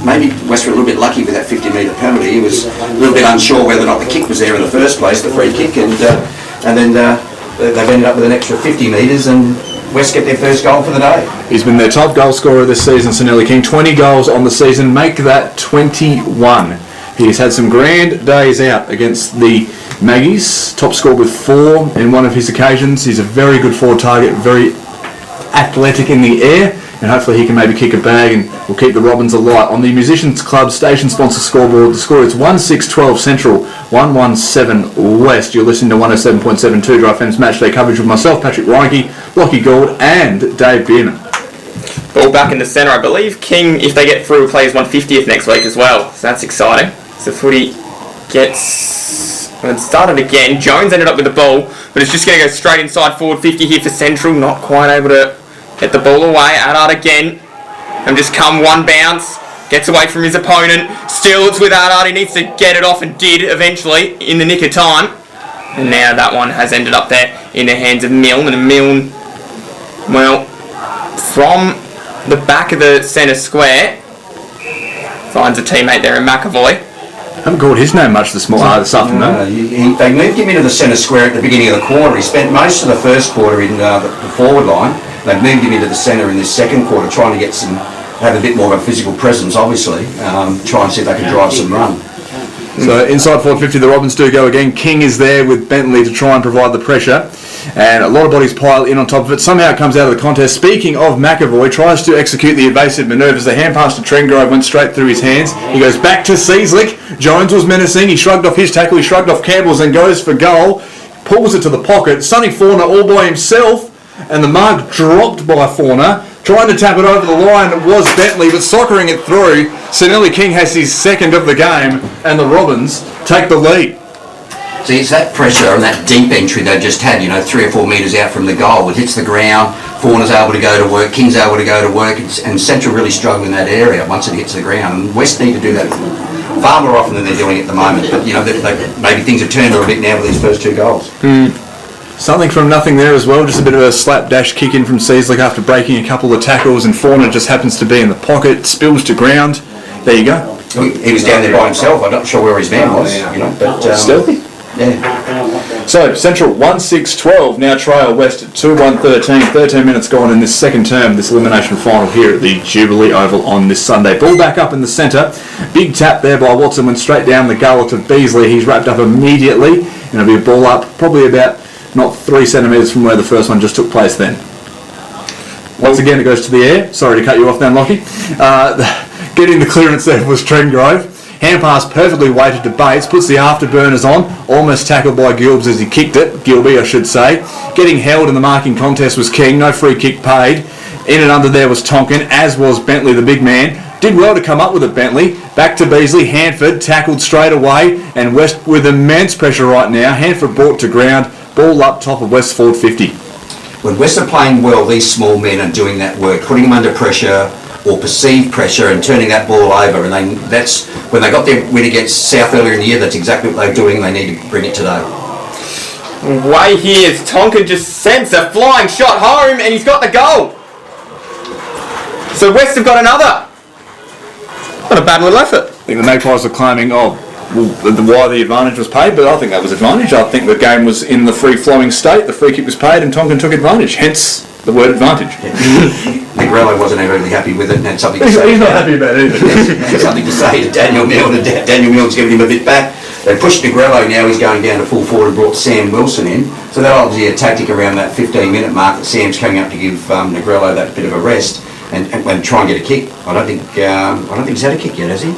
maybe West were a little bit lucky with that 50-metre penalty. He was a little bit unsure whether or not the kick was there in the first place, the free kick, and then they've ended up with an extra 50 metres, and West get their first goal for the day. He's been their top goal scorer this season, Sanelli King. 20 goals on the season, make that 21. He's had some grand days out against the Maggies. Top scored with 4 in one of his occasions. He's a very good forward target, very athletic in the air, and hopefully he can maybe kick a bag and will keep the Robins alight. On the Musicians Club station sponsor scoreboard, the score is 1-6-12 Central, 1-1-7 West. You're listening to 107.72 Dry FM's Matchday coverage with myself, Patrick Reinke, Lockie Gould and Dave Bierman. Ball back in the centre. I believe King, if they get through, will play his 150th next week as well. So that's exciting. So footy gets... Well, it started again. Jones ended up with the ball, but it's just going to go straight inside forward 50 here for Central. Not quite able to get the ball away. Adard again. And just come one bounce. Gets away from his opponent. Still it's with Adard. He needs to get it off, and did eventually in the nick of time. And now that one has ended up there in the hands of Milne. And Milne, well, from the back of the centre square, finds a teammate there in McAvoy. Haven't called his name much this afternoon. They moved him into the centre square at the beginning of the quarter. He spent most of the first quarter in the forward line. They've moved him into the centre in this second quarter, trying to have a bit more of a physical presence, obviously. Try and see if they can drive some run. So inside 450, the Robins do go again. King is there with Bentley to try and provide the pressure. And a lot of bodies pile in on top of it. Somehow it comes out of the contest. Speaking of McAvoy, tries to execute the evasive manoeuvres. The hand pass to Trengrove went straight through his hands. He goes back to Ceslick. Jones was menacing. He shrugged off his tackle. He shrugged off Campbell's and goes for goal. Pulls it to the pocket. Sonny Fauna all by himself. And the mark dropped by Fauna. Trying to tap it over the line was Bentley, but soccering it through. Sanelli King has his second of the game, and the Robins take the lead. See, it's that pressure and that deep entry they've just had, 3 or 4 metres out from the goal. It hits the ground, Fauna's able to go to work, King's able to go to work, and Central really struggle in that area once it hits the ground. And West need to do that far more often than they're doing at the moment. But, maybe things have turned a little bit now with these first 2 goals. Something from nothing there as well, just a bit of a slapdash kick in from Ceslick after breaking a couple of tackles, and Fauna just happens to be in the pocket, spills to ground. There you go. He was down there by himself. I'm not sure where his man was, but... Stealthy? Yeah. So, Central 1-6-12, now trail West 2-1-13. 13 minutes gone in this second term, this elimination final here at the Jubilee Oval on this Sunday. Ball back up in the centre. Big tap there by Watson, went straight down the gullet of Beasley. He's wrapped up immediately, and it'll be a ball up, probably about not 3 centimetres from where the first one just took place then. Once again, it goes to the air. Sorry to cut you off then, Lockie. Getting the clearance there was Trengrove. Hand pass perfectly weighted to Bates, puts the afterburners on, almost tackled by Gilbs as he kicked it, Gilby I should say. Getting held in the marking contest was King, no free kick paid. In and under there was Tonkin, as was Bentley the big man. Did well to come up with it, Bentley. Back to Beasley, Hanford tackled straight away, and West with immense pressure right now. Hanford brought to ground, ball up top of West forward 50. When West are playing well, these small men are doing that work, putting them under pressure or perceived pressure and turning that ball over. And that's when they got their win against South earlier in the year, that's exactly what they're doing. They need to bring it today. Way here is Tonkin just sends a flying shot home and he's got the goal. So West have got another. What a bad little effort. I think the Magpies are claiming, why the advantage was paid, but I think that was advantage. I think the game was in the free-flowing state, the free kick was paid and Tonkin took advantage, hence the word advantage. Negrello wasn't really happy with it and had something to say. He's not happy about it either. Had something to say to Daniel Milne, and Daniel Milne's giving him a bit back. They pushed Negrello, now he's going down to full forward and brought Sam Wilson in. So that obviously a tactic around that 15-minute mark that Sam's coming up to give Negrello that bit of a rest and try and get a kick. I don't think he's had a kick yet, has he?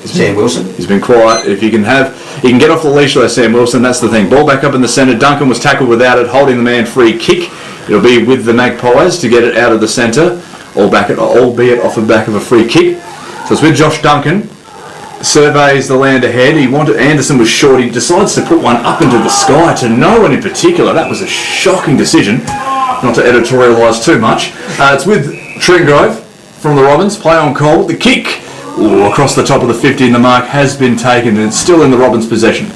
Sam Wilson. He's been quiet. If you can get off the leash there, Sam Wilson, that's the thing. Ball back up in the centre. Duncan was tackled without it, holding the man free kick. It'll be with the Magpies to get it out of the centre, albeit off the back of a free kick. So it's with Josh Duncan. Surveys the land ahead. Anderson was short. He decides to put one up into the sky to no one in particular. That was a shocking decision. Not to editorialise too much. It's with Tringrove from the Robins. Play on call. The kick. Across the top of the 50 and the mark has been taken and it's still in the Robins' possession.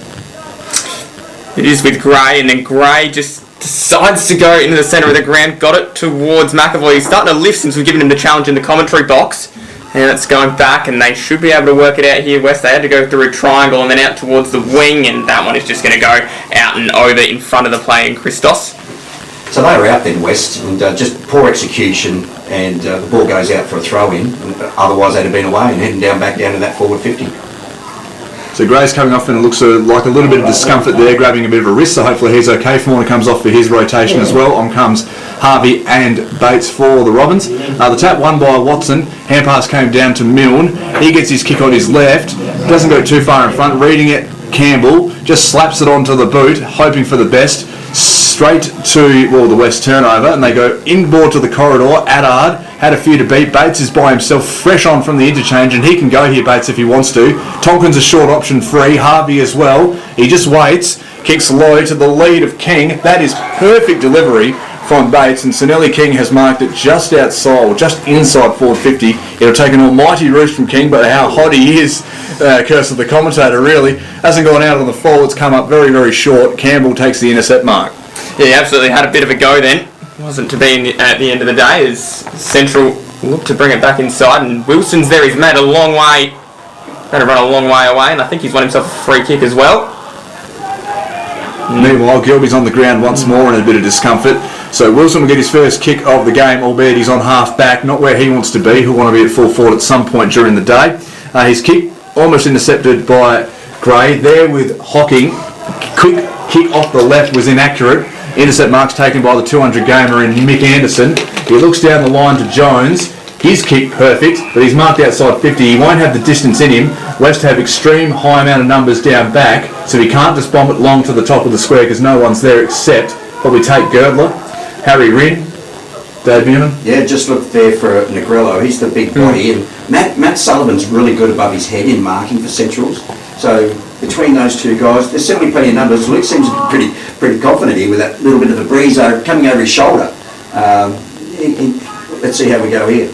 It is with Gray, and then Gray just decides to go into the centre of the ground, got it towards McAvoy. He's starting to lift since we've given him the challenge in the commentary box, and it's going back, and they should be able to work it out here. West, they had to go through a triangle and then out towards the wing, and that one is just going to go out and over in front of the playing Christos. So they were out then, West, and just poor execution, and the ball goes out for a throw-in. Otherwise, they'd have been away and heading back down to that forward 50. So Gray's coming off and it looks like a little bit of discomfort there, grabbing a bit of a wrist, so hopefully he's okay. Fauna comes off for his rotation as well. On comes Harvey and Bates for the Robins. The tap won by Watson. Hand pass came down to Milne. He gets his kick on his left. Doesn't go too far in front. Reading it, Campbell just slaps it onto the boot, hoping for the best. Straight to the West turnover, and they go inboard to the corridor. Addard had a few to beat. Bates is by himself, fresh on from the interchange, and he can go here, Bates, if he wants to. Tonkin's a short option free. Harvey as well. He just waits, kicks low to the lead of King. That is perfect delivery from Bates, and Sonelli King has marked it just outside, or just inside forward 50. It'll take an almighty roost from King, but how hot he is, curse of the commentator, really. Hasn't gone out on the forwards, come up very, very short. Campbell takes the intercept mark. Yeah, he absolutely had a bit of a go then. Wasn't to be at the end of the day as Central looked to bring it back inside, and Wilson's there. He's made a long way, going to run a long way away, and I think he's won himself a free kick as well. Meanwhile, Gilby's on the ground once more in a bit of discomfort. So Wilson will get his first kick of the game, albeit he's on half back, not where he wants to be. He'll want to be at full forward at some point during the day. His kick almost intercepted by Gray. There with Hocking. Quick kick off the left was inaccurate. Intercept marks taken by the 200 gamer in Mick Anderson. He looks down the line to Jones. His kick perfect, but he's marked outside 50. He won't have the distance in him. West have extreme high amount of numbers down back, so he can't just bomb it long to the top of the square because no one's there except probably Tate Girdler, Harry Rinn, Dave Newman. Yeah, just look there for Negrello. He's the big body, and Matt Sullivan's really good above his head in marking for Centrals. So between those two guys, there's certainly plenty of numbers. Luke seems pretty confident here with that little bit of the breeze coming over his shoulder. Let's see how we go here.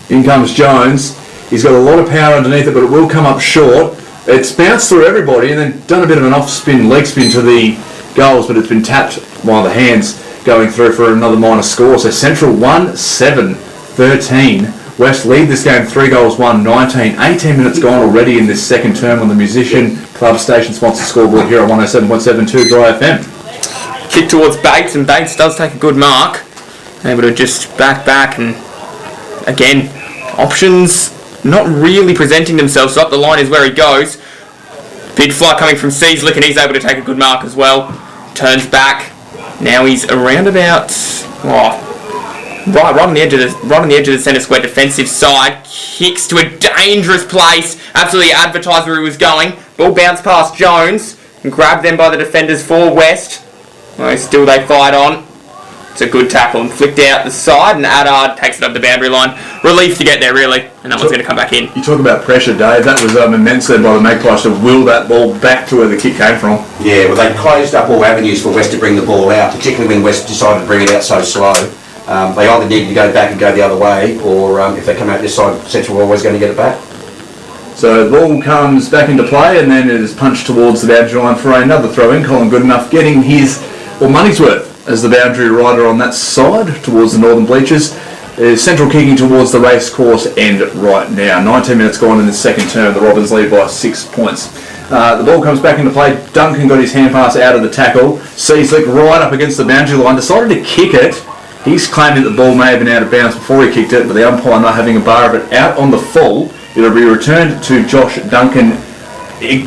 In comes Jones. He's got a lot of power underneath it, but it will come up short. It's bounced through everybody and then done a bit of an off-spin, leg spin to the goals, but it's been tapped by the hands going through for another minor score. So Central 1-7-13. West lead this game 3 goals, 1-19. 18 minutes gone already in this second term on the Musician Club station sponsor scoreboard here on 107.72 Dry FM. Kick towards Bates, and Bates does take a good mark. Able to just back and again, options not really presenting themselves. So up the line is where he goes. Big fly coming from Seaslick, and he's able to take a good mark as well. Turns back. Now he's around about right on the edge of the centre square defensive side, kicks to a dangerous place, absolutely advertised where he was going. Ball bounced past Jones and grabbed them by the defenders for West. Well, still they fight on. It's a good tackle and flicked out the side, and Adard takes it up the boundary line. Relief to get there, really, and that one's going to come back in. You talk about pressure, Dave. That was immense there by the Magpies to will that ball back to where the kick came from. Yeah, well, they closed up all avenues for West to bring the ball out, particularly when West decided to bring it out so slow. They either needed to go back and go the other way, or if they come out this side, Central were always going to get it back. So the ball comes back into play, and then it is punched towards the boundary line for another throw-in. Colin Goodenough getting his money's worth as the boundary rider on that side towards the northern bleachers. Central kicking towards the race course end right now. 19 minutes gone in the second term. The Robins lead by 6 points. The ball comes back into play. Duncan got his hand pass out of the tackle. Seaslick right up against the boundary line. Decided to kick it. He's claiming that the ball may have been out of bounds before he kicked it, but the umpire not having a bar of it out on the full. It'll be returned to Josh Duncan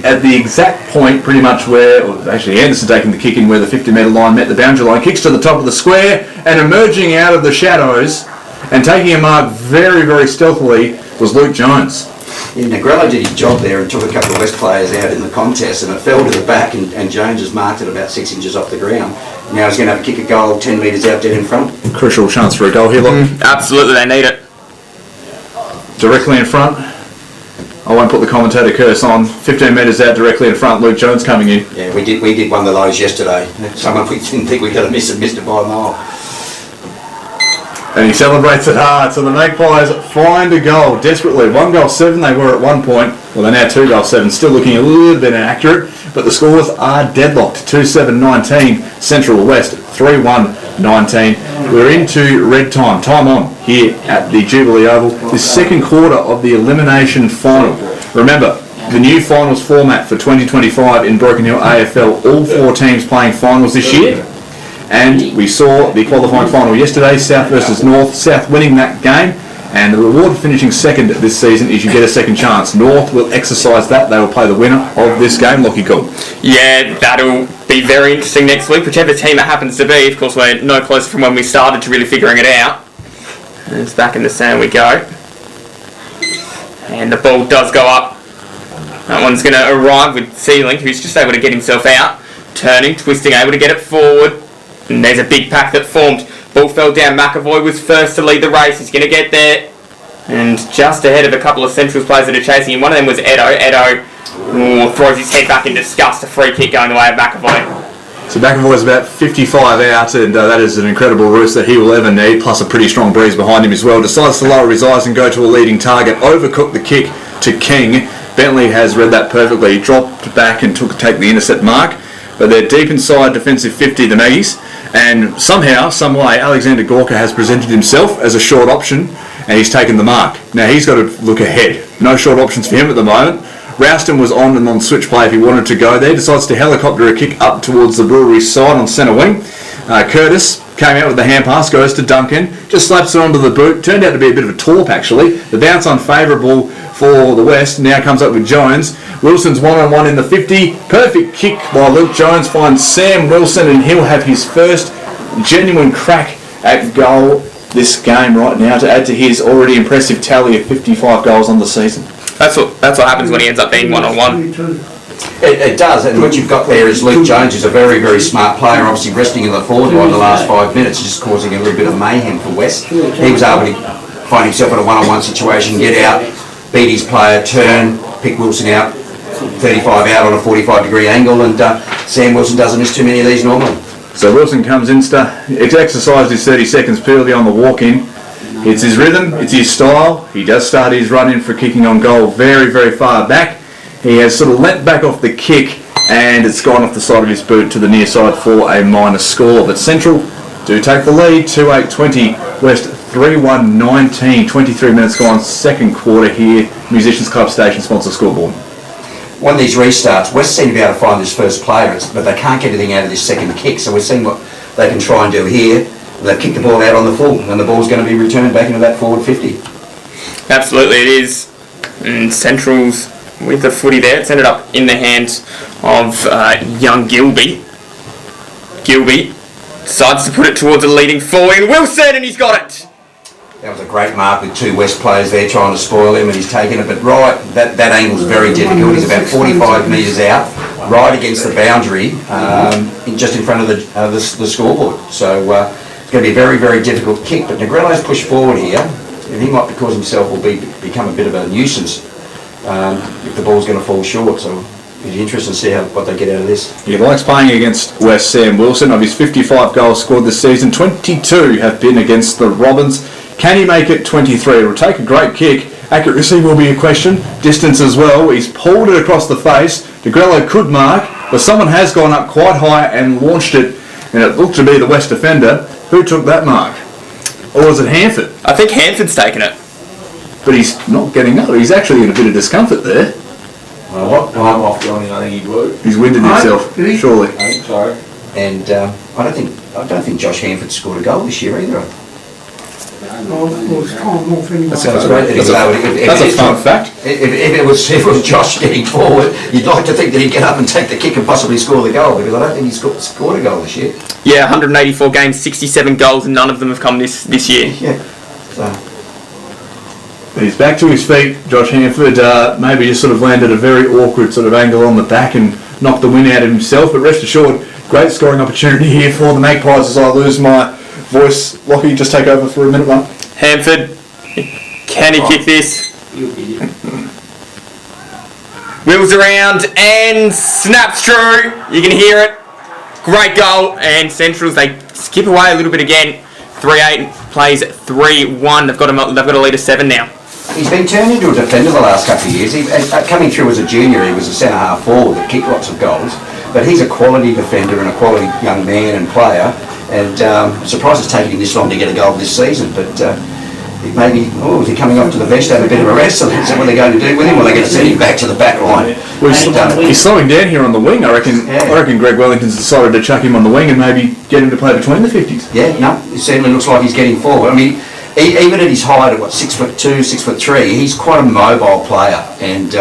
at the exact point pretty much where, or actually Anderson taking the kick in where the 50-metre line met the boundary line, kicks to the top of the square, and emerging out of the shadows and taking a mark very, very stealthily was Luke Jones. Yeah, Negrello did his job there and took a couple of West players out in the contest, and it fell to the back, and Jones has marked it about 6 inches off the ground. Now he's going to have to kick a goal 10 metres out dead in front. Crucial chance for a goal here, look. Absolutely, they need it. Directly in front. I won't put the commentator curse on. 15 metres out directly in front, Luke Jones coming in. Yeah, we did one of those yesterday. Someone we didn't think we were going to miss it, missed it by a mile. And he celebrates it hard. So the Magpies find a goal desperately. 1-7 they were at one point. Well, they're now 2-7, still looking a little bit inaccurate. But the scores are deadlocked. 2-7-19, Central West 3-1-19. We're into red time. Time on here at the Jubilee Oval. The second quarter of the elimination final. Remember, the new finals format for 2025 in Broken Hill AFL. All 4 teams playing finals this year. And we saw the qualifying final yesterday, South versus North. South winning that game, and the reward for finishing second this season is you get a second chance. North will exercise that. They will play the winner of this game, Lockie Cool. Yeah, that'll be very interesting next week, whichever team it happens to be. Of course, we're no closer from when we started to really figuring it out. And it's back in the sand we go. And the ball does go up. That one's going to arrive with Sealing, who's just able to get himself out. Turning, twisting, able to get it forward. And there's a big pack that formed. Ball fell down. McAvoy was first to lead the race. He's going to get there. And just ahead of a couple of Centrals players that are chasing him. One of them was Edo. Edo throws his head back in disgust. A free kick going the way of McAvoy. So McAvoy's about 55 out, and that is an incredible roost that he will ever need, plus a pretty strong breeze behind him as well. Decides to lower his eyes and go to a leading target. Overcooked the kick to King. Bentley has read that perfectly. He dropped back and take the intercept mark. But they're deep inside defensive 50, the Maggies. And somehow, some way, Alexander Gorka has presented himself as a short option, and he's taken the mark. Now he's got to look ahead. No short options for him at the moment. Rouston was on and on switch play if he wanted to go there. Decides to helicopter a kick up towards the Brewery side on centre wing. Curtis came out with the hand pass, goes to Duncan, just slaps it onto the boot. Turned out to be a bit of a torp actually. The bounce unfavourable for the West. Now comes up with Jones. Wilson's one-on-one in the 50. Perfect kick by Luke Jones finds Sam Wilson, and he'll have his first genuine crack at goal this game right now to add to his already impressive tally of 55 goals on the season. That's what happens when he ends up being one-on-one. It does, and what you've got there is Luke Jones, who's a very, very smart player, obviously resting in the forward line the last 5 minutes, just causing a little bit of mayhem for West. He was able to find himself in a one-on-one situation, get out, beat his player, turn, pick Wilson out, 35 out on a 45-degree angle, and Sam Wilson doesn't miss too many of these normally. So Wilson comes in, exercised his 30 seconds purely on the walk-in. It's his rhythm, it's his style. He does start his run-in for kicking on goal very, very far back. He has sort of leapt back off the kick, and it's gone off the side of his boot to the near side for a minor score. But Central do take the lead, 2-8-20, West 3-1-19, 23 minutes gone, second quarter here, Musicians Club Station sponsor scoreboard. One of these restarts, West seem to be able to find this first player, but they can't get anything out of this second kick, so we're seeing what they can try and do here. They've kicked the ball out on the full, and the ball's going to be returned back into that forward 50. Absolutely it is. And Central's with the footy there. It's ended up in the hands of young Gilby. Gilby Decides to put it towards a leading forward. Wilson, and he's got it. That was a great mark with two West players there trying to spoil him, and he's taken it. But that angle's very difficult. He's about 45 metres out, right against the boundary, just in front of the scoreboard. So it's going to be a very, very difficult kick. But Negrello's pushed forward here, and he might, because himself, will become a bit of a nuisance if the ball's going to fall short. So it'll be interesting to see what they get out of this. He likes playing against West. Sam Wilson, of his 55 goals scored this season, 22 have been against the Robins. Can he make it 23? It'll take a great kick. Accuracy will be a question. Distance as well. He's pulled it across the face. Negrello could mark, but someone has gone up quite high and launched it, and it looked to be the West defender. Who took that mark? Or was it Hanford? I think Hanford's taken it. But he's not getting up. He's actually in a bit of discomfort there. I'm off the only, I think he would. He's winded himself, surely. Sorry. And I don't think Josh Hanford scored a goal this year either. That's That's a fun fact. If it was Josh getting forward, you'd like to think that he'd get up and take the kick and possibly score the goal, because I don't think he's scored a goal this year. Yeah, 184 games, 67 goals, and none of them have come this year. Yeah. So. He's back to his feet. Josh Hanford maybe just sort of landed a very awkward sort of angle on the back and knocked the wind out of himself, but rest assured, great scoring opportunity here for the Magpies as I lose my voice. Lockie, just take over for a minute, mate. Hanford, can he kick this? Wheels around and snaps through. You can hear it. Great goal. And Centrals, they skip away a little bit again. 3-8 plays 3-1. They've got a lead of 7 now. He's been turned into a defender the last couple of years. Coming through as a junior, he was a centre-half forward that kicked lots of goals. But he's a quality defender and a quality young man and player. And I'm surprised it's taken him this long to get a goal this season. But maybe, is he coming off to the bench to have a bit of a rest? Is that what they're going to do with him? Or are they going to send him back to the back line? Well, he's slowing down here on the wing. I reckon Greg Wellington's decided to chuck him on the wing and maybe get him to play between the 50s. Yeah, no, it certainly looks like he's getting forward. I mean, even at his height of 6'2", 6'3", he's quite a mobile player and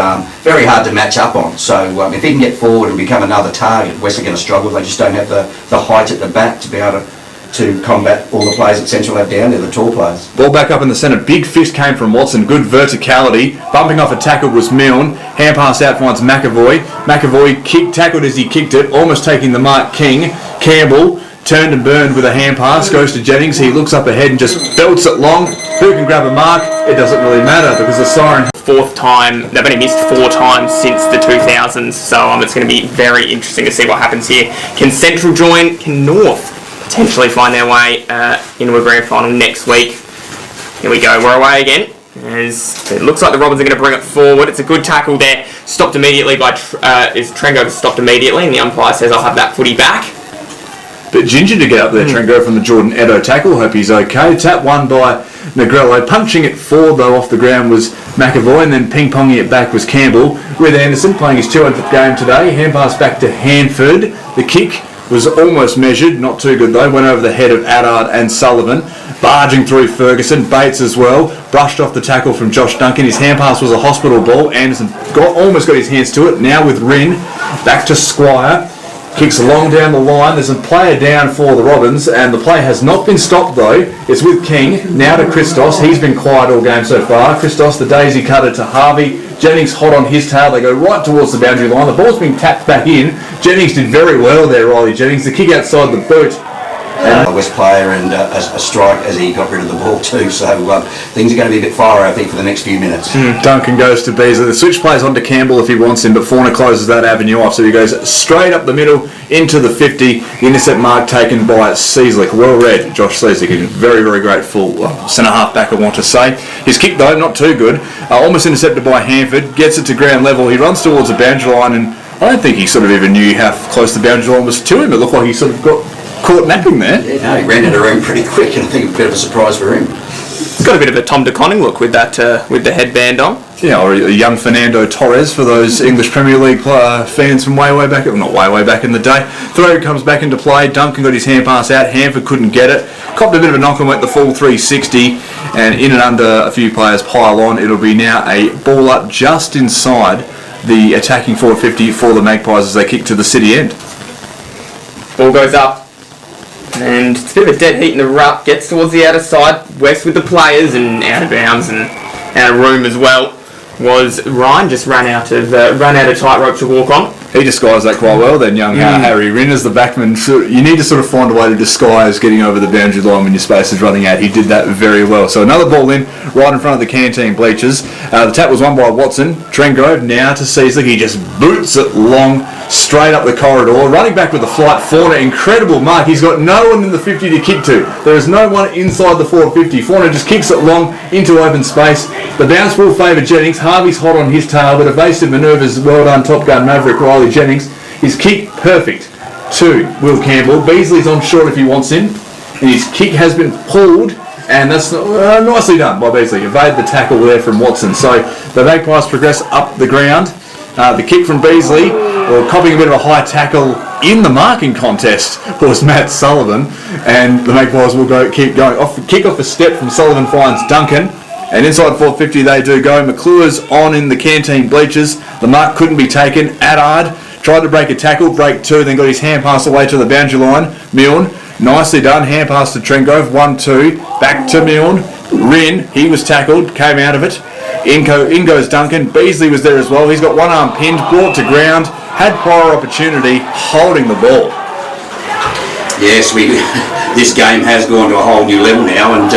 very hard to match up on. So if he can get forward and become another target, West are going to struggle. They just don't have the height at the back to be able to combat all the players that Central have down there, the tall players. Ball back up in the centre. Big fist came from Watson. Good verticality. Bumping off a tackle was Milne. Hand pass out finds McAvoy. McAvoy tackled as he kicked it, almost taking the mark. King. Campbell turned and burned with a hand pass. Goes to Jennings. He looks up ahead and just belts it long. Who can grab a mark? It doesn't really matter because the siren... Fourth time. They've only missed 4 times since the 2000s. So it's going to be very interesting to see what happens here. Can Central join? Can North potentially find their way into a grand final next week? Here we go, we're away again. As it looks like the Robins are going to bring it forward. It's a good tackle there, stopped immediately by Trengo. Stopped immediately, and the umpire says I'll have that footy back. Bit ginger to get up there, Trengo, from the Jordan Edo tackle. Hope he's okay. Tap won by Negrello. Punching it forward though off the ground was McAvoy, and then ping-ponging it back was Campbell. With Anderson playing his 200th game today. Hand pass back to Hanford. The kick was almost measured, not too good though, went over the head of Addard and Sullivan, barging through Ferguson, Bates as well, brushed off the tackle from Josh Duncan. His hand pass was a hospital ball. Anderson almost got his hands to it. Now with Wren, back to Squire, kicks long down the line. There's a player down for the Robins, and the play has not been stopped though. It's with King, now to Christos. He's been quiet all game so far. Christos, the daisy cutter to Harvey. Jennings hot on his tail. They go right towards the boundary line. The ball's been tapped back in. Jennings did very well there, Riley Jennings. The kick outside the boot. A West player and a strike as he got rid of the ball too. So things are going to be a bit fiery, I think, for the next few minutes. Duncan goes to Beasley. The switch plays on to Campbell if he wants him, but Fauna closes that avenue off. So he goes straight up the middle into the 50. The intercept mark taken by Cieslik. Well read, Josh Cieslik. Very, very grateful centre-half back, I want to say. His kick, though, not too good. Almost intercepted by Hanford. Gets it to ground level. He runs towards the boundary line, and I don't think he sort of even knew how close the boundary line was to him. It looked like he sort of got caught napping there. Yeah, no, he ran into the room pretty quick, and I think a bit of a surprise for him. He's got a bit of a Tom de Koning look with that with the headband on. Yeah, or a young Fernando Torres for those English Premier League fans from way back, not way back in the day. Throw comes back into play. Duncan got his hand pass out. Hanford couldn't get it. Copped a bit of a knock and went the full 360, and in and under a few players pile on. It'll be now a ball up just inside the attacking 450 for the Magpies as they kick to the city end. Ball goes up. And it's a bit of a dead heat in the ruck. Gets towards the outer side. West with the players and out of bounds and out of room as well. Was Ryan just ran out of tightrope to walk on. He disguised that quite well then, young Harry Rinn as the backman. So you need to sort of find a way to disguise getting over the boundary line when your space is running out. He did that very well. So another ball in, right in front of the canteen bleachers. The tap was won by Watson. Trengrove now to Cecil. He just boots it long, straight up the corridor. Running back with the flight, Fauna, incredible mark. He's got no one in the 50 to kick to. There is no one inside the forward 50. Fauna just kicks it long into open space. The bounce will favour Jennings. Harvey's hot on his tail, but evasive manoeuvres, well done, Top Gun Maverick Riley Jennings. His kick, perfect to Will Campbell. Beasley's on short if he wants him. And his kick has been pulled, and that's nicely done by Beasley. Evade the tackle there from Watson. So the Magpies progress up the ground. The kick from Beasley, or copying a bit of a high tackle in the marking contest, was Matt Sullivan. And the Magpies will keep going. Kick off a step from Sullivan finds Duncan. And inside 450 they do go. McClure's on in the canteen bleachers. The mark couldn't be taken. Adard tried to break a tackle, break two, then got his hand pass away to the boundary line. Milne, nicely done. Hand pass to Trengrove. 1-2. Back to Milne. Rinn, he was tackled, came out of it. In goes Duncan. Beasley was there as well. He's got one arm pinned, brought to ground. Had prior opportunity, holding the ball. Yes, this game has gone to a whole new level now, and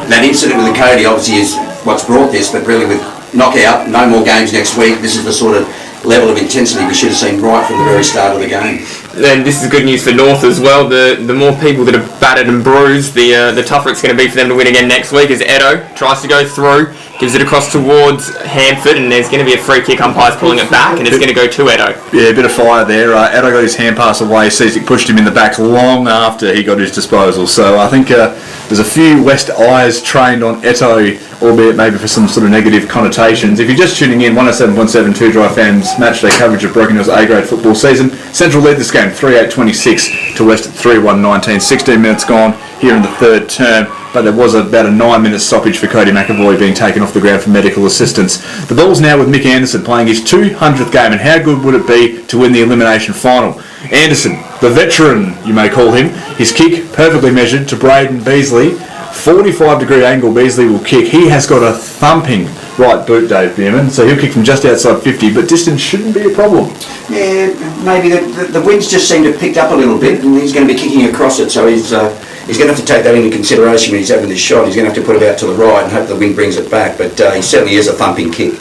that incident with the Cody obviously is what's brought this, but really with knockout, no more games next week, this is the sort of level of intensity we should have seen right from the very start of the game. And this is good news for North as well. The more people that are battered and bruised, the tougher it's going to be for them to win again next week, as Edo tries to go through, gives it across towards Hanford, and there's going to be a free kick. Umpire's pulling it back, and it's going to go to Edo. Yeah, a bit of fire there. Edo got his hand pass away. Cesic pushed him in the back long after he got his disposal. So I think there's a few West eyes trained on Edo, albeit maybe for some sort of negative connotations. If you're just tuning in, 107.7 Two Dry Fans matchday coverage of Broken Hill's A-grade football season. Central led this game 3-8-26 to West at 3-1-19. 16 minutes gone here in the third term, but there was about a 9-minute stoppage for Cody McAvoy being taken off the ground for medical assistance. The ball's now with Mick Anderson playing his 200th game, and how good would it be to win the elimination final? Anderson, the veteran, you may call him, his kick perfectly measured to Braden Beasley. 45-degree angle Beasley will kick. He has got a thumping right boot, Dave Bierman, so he'll kick from just outside 50, but distance shouldn't be a problem. Yeah, maybe the winds just seem to have picked up a little bit, and he's going to be kicking across it, so he's going to have to take that into consideration when he's having this shot. He's going to have to put it out to the right and hope the wind brings it back, but he certainly is a thumping kick.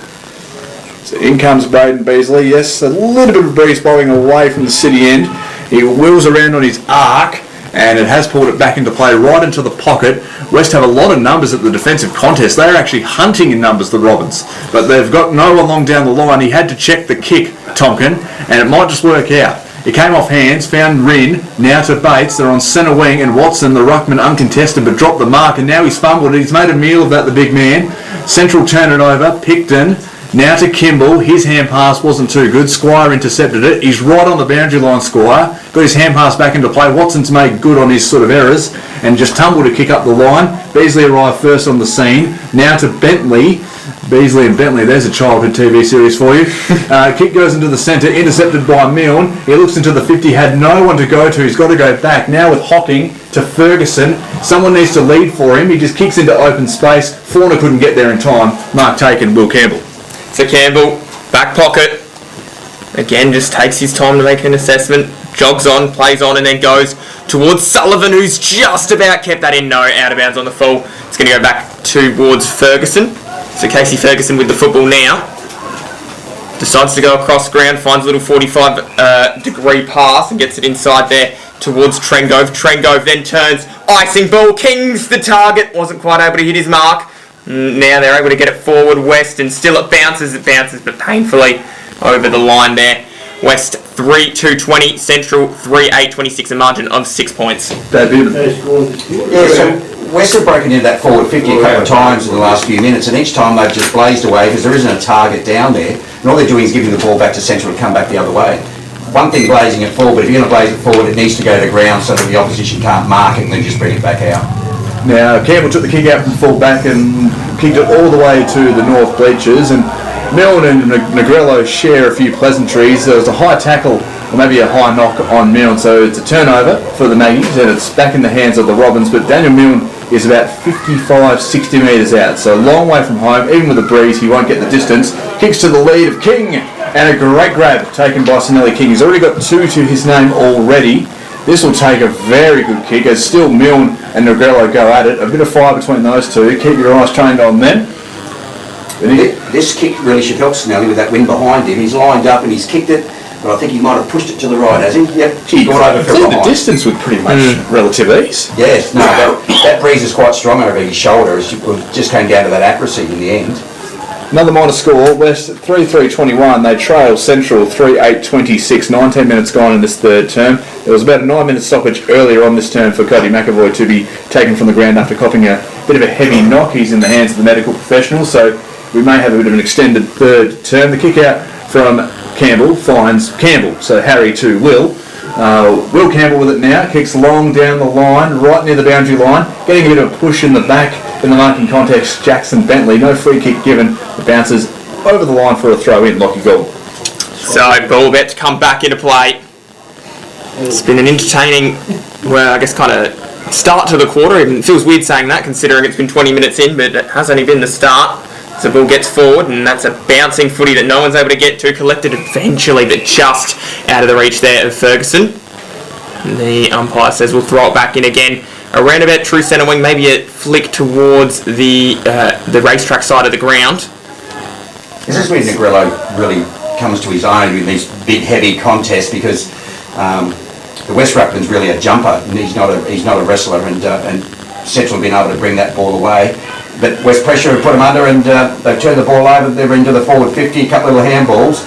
So in comes Braden Beasley. Yes, a little bit of a breeze blowing away from the city end. He wheels around on his arc, and it has pulled it back into play right into the pocket. West have a lot of numbers at the defensive contest. They're actually hunting in numbers, the Robins, but they've got no one long down the line. He had to check the kick, Tonkin, and it might just work out. It came off hands, found Rinn, now to Bates. They're on centre wing, and Watson, the ruckman, uncontested, but dropped the mark, and now he's fumbled. He's made a meal of that, the big man. Central turn it over, Picton, now to Kimball. His hand pass wasn't too good. Squire intercepted it. He's right on the boundary line, Squire. Got his hand pass back into play. Watson's made good on his sort of errors and just tumbled to kick up the line. Beasley arrived first on the scene. Now to Bentley. Beasley and Bentley, there's a childhood TV series for you. Kick goes into the centre, intercepted by Milne. He looks into the 50, had no one to go to. He's got to go back. Now with Hocking to Ferguson. Someone needs to lead for him. He just kicks into open space. Fauna couldn't get there in time. Mark taken, Will Campbell. So Campbell, back pocket, again just takes his time to make an assessment, jogs on, plays on, and then goes towards Sullivan, who's just about kept that in. No, out of bounds on the full. It's going to go back towards Ferguson. So Casey Ferguson with the football now. Decides to go across ground, finds a little 45-degree pass and gets it inside there towards Trengove. Trengove then turns, icing ball, Kings the target, wasn't quite able to hit his mark. Now they're able to get it forward. West, and still it bounces, but painfully over the line there. West 3-2-20, Central 3-8-26, a margin of 6 points. Yeah, so West have broken into that forward 50 a couple of times in the last few minutes, and each time they've just blazed away because there isn't a target down there, and all they're doing is giving the ball back to Central to come back the other way. One thing blazing it forward, but if you're going to blaze it forward, it needs to go to ground so that the opposition can't mark it and then just bring it back out. Now Campbell took the kick out from full back and kicked it all the way to the north bleachers, and Milne and Negrello share a few pleasantries. There was a high tackle, or maybe a high knock on Milne, so it's a turnover for the Maggies, and it's back in the hands of the Robins, but Daniel Milne is about 55, 60 metres out, so a long way from home. Even with a breeze, he won't get the distance. Kicks to the lead of King, and a great grab taken by Sinelli King. He's already got 2 to his name already. This will take a very good kick, as still Milne and Negrello go at it. A bit of fire between those two. Keep your eyes trained on them. This kick really should help Snelly with that wind behind him. He's lined up and he's kicked it, but I think he might have pushed it to the right, has he? Yep, He got over from cleared the behind. distance with pretty much relative ease. Yes, no, that breeze is quite strong over his shoulder. It just came down to that accuracy in the end. Another minor score, West 3-3-21. They trail Central 3-8-26. 19 minutes gone in this third term. There was about a 9-minute stoppage earlier on this term for Cody McAvoy to be taken from the ground after copping a bit of a heavy knock. He's in the hands of the medical professionals, so we may have a bit of an extended third term. The kick out from Campbell finds Campbell, so Harry to Will. Will Campbell with it now, kicks long down the line, right near the boundary line, getting a bit of a push in the back. In the marking context, Jackson Bentley, no free kick given, it bounces over the line for a throw in, Lockie Gould. So, ball about to come back into play. It's been an entertaining, well, I guess kind of start to the quarter. It feels weird saying that, considering it's been 20 minutes in, but it has only been the start. So the ball gets forward, and that's a bouncing footy that no one's able to get to, collected eventually, but just out of the reach there of Ferguson. And the umpire says we'll throw it back in again. Around about true centre wing, maybe a flick towards the racetrack side of the ground. This is where Negrello really comes to his own with these big, heavy contests, because the West Ruckman's really a jumper, and he's not a wrestler, and Central have been able to bring that ball away. But West Pressure have put them under, and they've turned the ball over. They're into the forward 50, a couple of little handballs.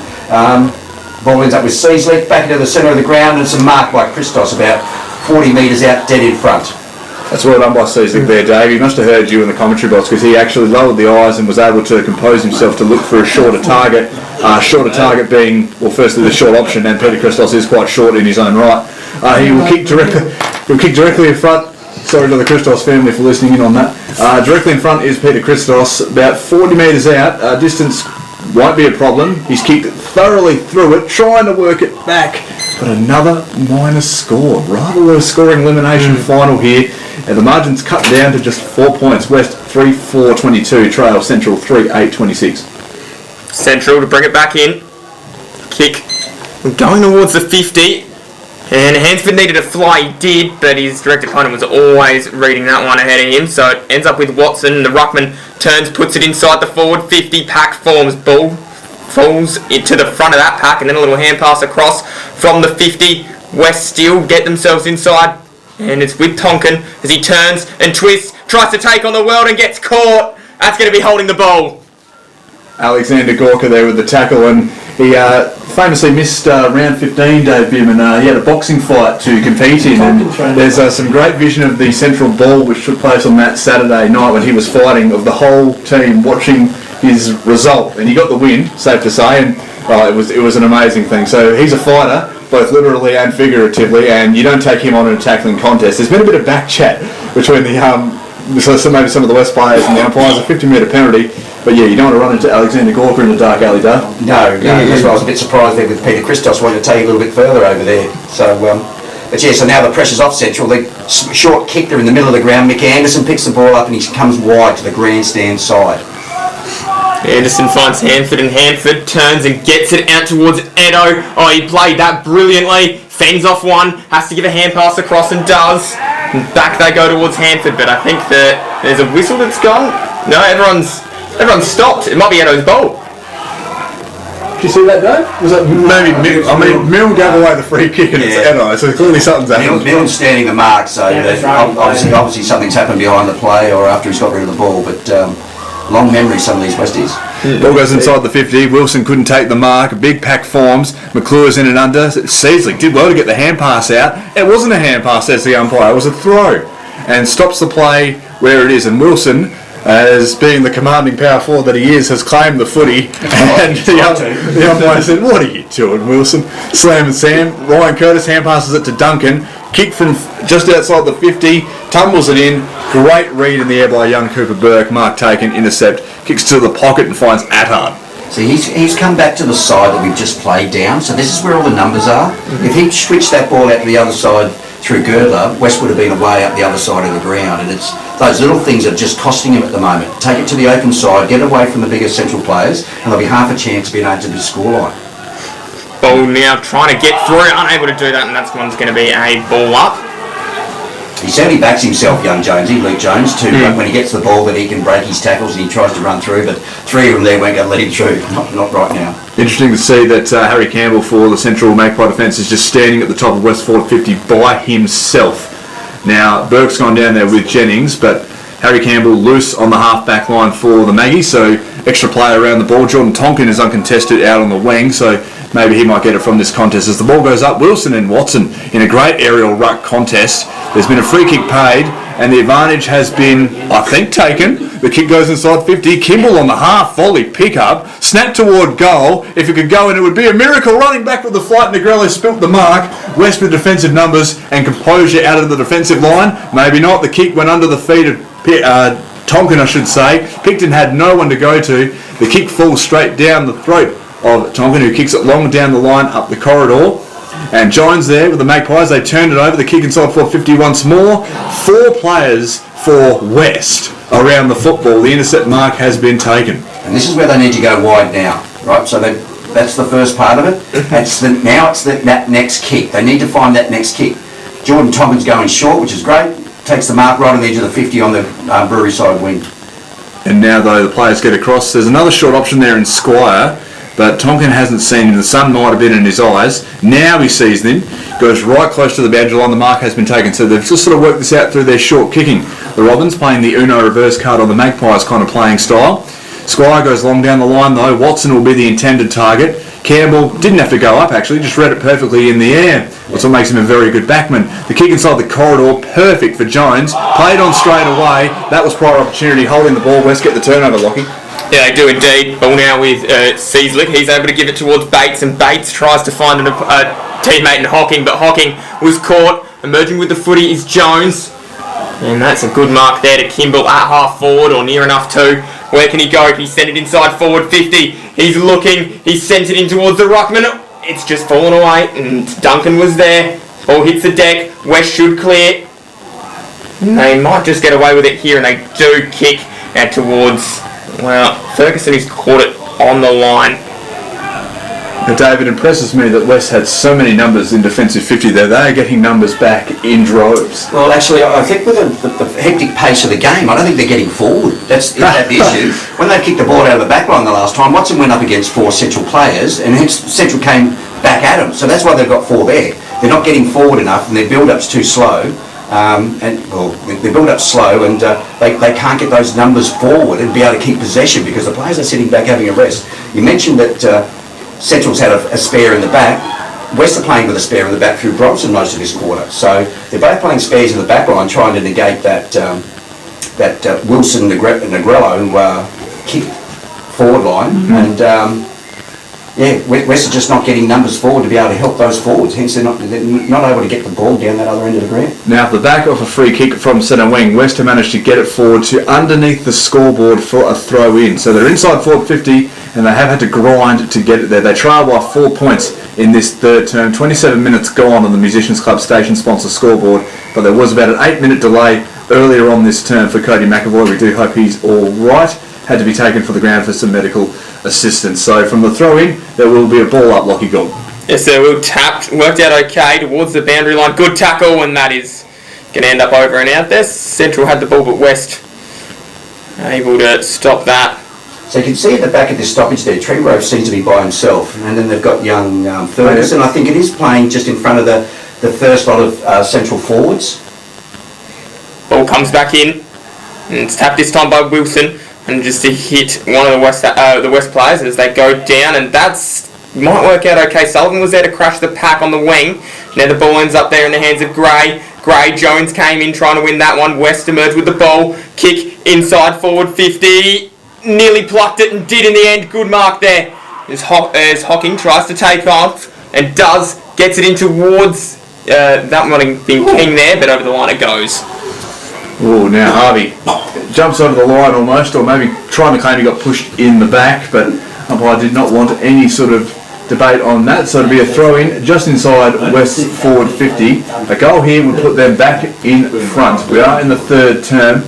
Ball ends up with Seasley, back into the centre of the ground, and some mark by Christos about 40 metres out, dead in front. That's well done by Seasley there, Dave. He must have heard you in the commentary box, because he actually lowered the eyes and was able to compose himself to look for a shorter target. Shorter target being, well, firstly the short option, and Peter Christos is quite short in his own right. He will kick directly in front. Sorry to the Christos family for listening in on that. Directly in front is Peter Christos, about 40 metres out. Distance won't be a problem. He's kicked thoroughly through it, trying to work it back. But another minus score. Rather low scoring elimination final here. And the margin's cut down to just 4 points. West 3-4-22, trail Central 3-8-26. Central to bring it back in. Kick going towards the 50. And Hansford needed a fly, he did, but his direct opponent was always reading that one ahead of him, so it ends up with Watson. The ruckman turns, puts it inside the forward 50, pack forms, ball falls into the front of that pack, and then a little hand pass across from the 50. West still get themselves inside, and it's with Tonkin as he turns and twists, tries to take on the world and gets caught. That's going to be holding the ball. Alexander Gorka there with the tackle, and he famously missed round 15, Dave Bierman. He had a boxing fight to compete in, and there's some great vision of the Central ball which took place on that Saturday night when he was fighting, of the whole team watching his result, and he got the win, safe to say, and it was an amazing thing. So he's a fighter, both literally and figuratively, and you don't take him on in a tackling contest. There's been a bit of back chat between the maybe some of the West players and the umpires, a 50-metre penalty. But yeah, you don't want to run into Alexander Gorka in the dark alley, Dave. No, that's why I was a bit surprised there with Peter Christos wanting to take a little bit further over there. So, but yeah, so now the pressure's off Central. The short kick, they're in the middle of the ground. Mick Anderson picks the ball up and he comes wide to the grandstand side. Anderson finds Hanford, and Hanford turns and gets it out towards Edo. Oh, he played that brilliantly. Fends off one, has to give a hand pass across, and does. And back they go towards Hanford, but I think that there's a whistle that's gone. No, everyone's stopped. It might be Edo's bowl. Did you see that, Dave? Was that maybe Milne gave away the free kick and it's Edo, so clearly something's happened. Milne's standing the mark, so obviously something's happened behind the play or after he's got rid of the ball, but long memory some of these Westies. Ball goes inside the 50. Wilson couldn't take the mark. Big pack forms. McClure's in and under. Seasley did well to get the hand pass out. It wasn't a hand pass, says the umpire. It was a throw. And stops the play where it is. And Wilson, as being the commanding power forward that he is, has claimed the footy. And the umpire said, "What are you doing, Wilson?" Slam and Sam. Ryan Curtis hand passes it to Duncan. Kick from just outside the 50. Tumbles it in. Great read in the air by young Cooper Burke. Mark taken. Intercept. Kicks to the pocket and finds Attard. See, he's come back to the side that we've just played down, so this is where all the numbers are. If he'd switched that ball out to the other side through Girdler, West would have been away up the other side of the ground, and it's those little things are just costing him at the moment. Take it to the open side, get away from the bigger central players, and there'll be half a chance of being able to do the scoreline. Ball now trying to get through, unable to do that, and that's one's going to be a ball up. He certainly backs himself, young Jonesy, Luke Jones, to when he gets the ball that he can break his tackles and he tries to run through, but three of them there won't go let him through, not right now. Interesting to see that Harry Campbell for the Central Magpie defence is just standing at the top of West Ford 50 by himself. Now, Burke's gone down there with Jennings, but Harry Campbell loose on the half-back line for the Maggies, so extra player around the ball. Jordan Tonkin is uncontested out on the wing, so maybe he might get it from this contest. As the ball goes up, Wilson and Watson in a great aerial ruck contest. There's been a free kick paid, and the advantage has been, I think, taken. The kick goes inside 50. Kimball on the half volley pick-up, snap toward goal. If it could go in, it would be a miracle. Running back with the flight, Negrello spilt the mark. West with defensive numbers and composure out of the defensive line. Maybe not. The kick went under the feet of Tonkin, I should say. Picton had no one to go to. The kick falls straight down the throat of Tonkin, who kicks it long down the line up the corridor. And Jones there with the Magpies, they turned it over. The kick inside 450 once more. 4 players for West around the football. The intercept mark has been taken. And this is where they need to go wide now, right? So that's the first part of it. Now it's that next kick. They need to find that next kick. Jordan Tonkin's going short, which is great. Takes the mark right on the edge of the 50 on the Brewery side wing. And now, though, the players get across. There's another short option there in Squire, but Tonkin hasn't seen him. The sun might have been in his eyes. Now he sees them. Goes right close to the boundary line. The mark has been taken. So they've just sort of worked this out through their short kicking. The Robins playing the Uno reverse card on the Magpies kind of playing style. Squire goes long down the line, though. Watson will be the intended target. Campbell didn't have to go up, actually, just read it perfectly in the air. That's what makes him a very good backman. The kick inside the corridor, perfect for Jones. Played on straight away. That was prior opportunity, holding the ball. West get the turnover, Lockie. Yeah, they do indeed. Ball now with Seaslick. He's able to give it towards Bates, and Bates tries to find a teammate in Hocking, but Hocking was caught. Emerging with the footy is Jones. And that's a good mark there to Kimball at half forward, or near enough to. Where can he go? Can he send it inside forward 50? He's looking. He sends it in towards the ruckman. It's just fallen away, and Duncan was there. Ball hits the deck. West should clear. They might just get away with it here, and they do kick out towards, well, Ferguson, who's caught it on the line. Now, David, impresses me that West had so many numbers in defensive 50 there. They are getting numbers back in droves. Well, actually, I think with the hectic pace of the game, I don't think they're getting forward. That's the issue. When they kicked the ball out of the back line the last time, Watson went up against 4 Central players, and hence Central came back at them. So that's why they've got 4 there. They're not getting forward enough, and their build-up's too slow. Their build-up's slow, and they can't get those numbers forward and be able to keep possession because the players are sitting back having a rest. You mentioned that Central's had a spare in the back. West are playing with a spare in the back through Bronson most of this quarter. So they're both playing spares in the back line, trying to negate that Wilson Negrello kick forward line. And West are just not getting numbers forward to be able to help those forwards. Hence they're not able to get the ball down that other end of the ground. Now, off the back of a free kick from centre wing, West have managed to get it forward to underneath the scoreboard for a throw in. So they're inside forward 50, and they have had to grind to get it there. They trail by 4 points in this third term. 27 minutes gone on the Musicians Club station sponsor scoreboard, but there was about an 8-minute delay earlier on this term for Cody McAvoy. We do hope he's all right. Had to be taken for the ground for some medical assistance. So from the throw in, there will be a ball up, Lockie Gold. Yes, sir. Will tapped, worked out okay towards the boundary line. Good tackle, and that is going to end up over and out there. Central had the ball, but West able to stop that. So you can see at the back of this stoppage there, Tregrove seems to be by himself, and then they've got young Ferguson. I think it is playing just in front of the first lot of Central forwards. Ball comes back in, and it's tapped this time by Wilson, and just to hit one of the West players as they go down, and that's might work out okay. Sullivan was there to crush the pack on the wing. Now the ball ends up there in the hands of Gray. Jones came in trying to win that one. West emerged with the ball. Kick inside forward 50. Nearly plucked it and did in the end. Good mark there. As Hocking tries to take off and gets it in towards that one being King there, but over the line it goes. Oh, now Harvey jumps over the line almost, or maybe trying to claim he got pushed in the back, but Umpire did not want any sort of debate on that, so it'll be a throw-in just inside West forward 50. A goal here would put them back in front. We are in the third term,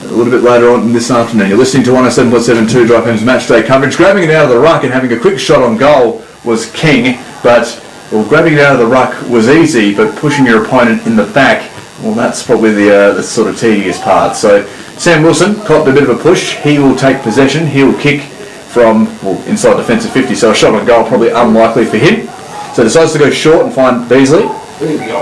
a little bit later on this afternoon. You're listening to 107.72 Drive Home's match day coverage. Grabbing it out of the ruck and having a quick shot on goal was king, but grabbing it out of the ruck was easy, but pushing your opponent in the back, well, that's probably the sort of tedious part. So Sam Wilson copped a bit of a push. He will take possession. He will kick from inside defensive 50, so a shot on goal probably unlikely for him. So decides to go short and find Beasley.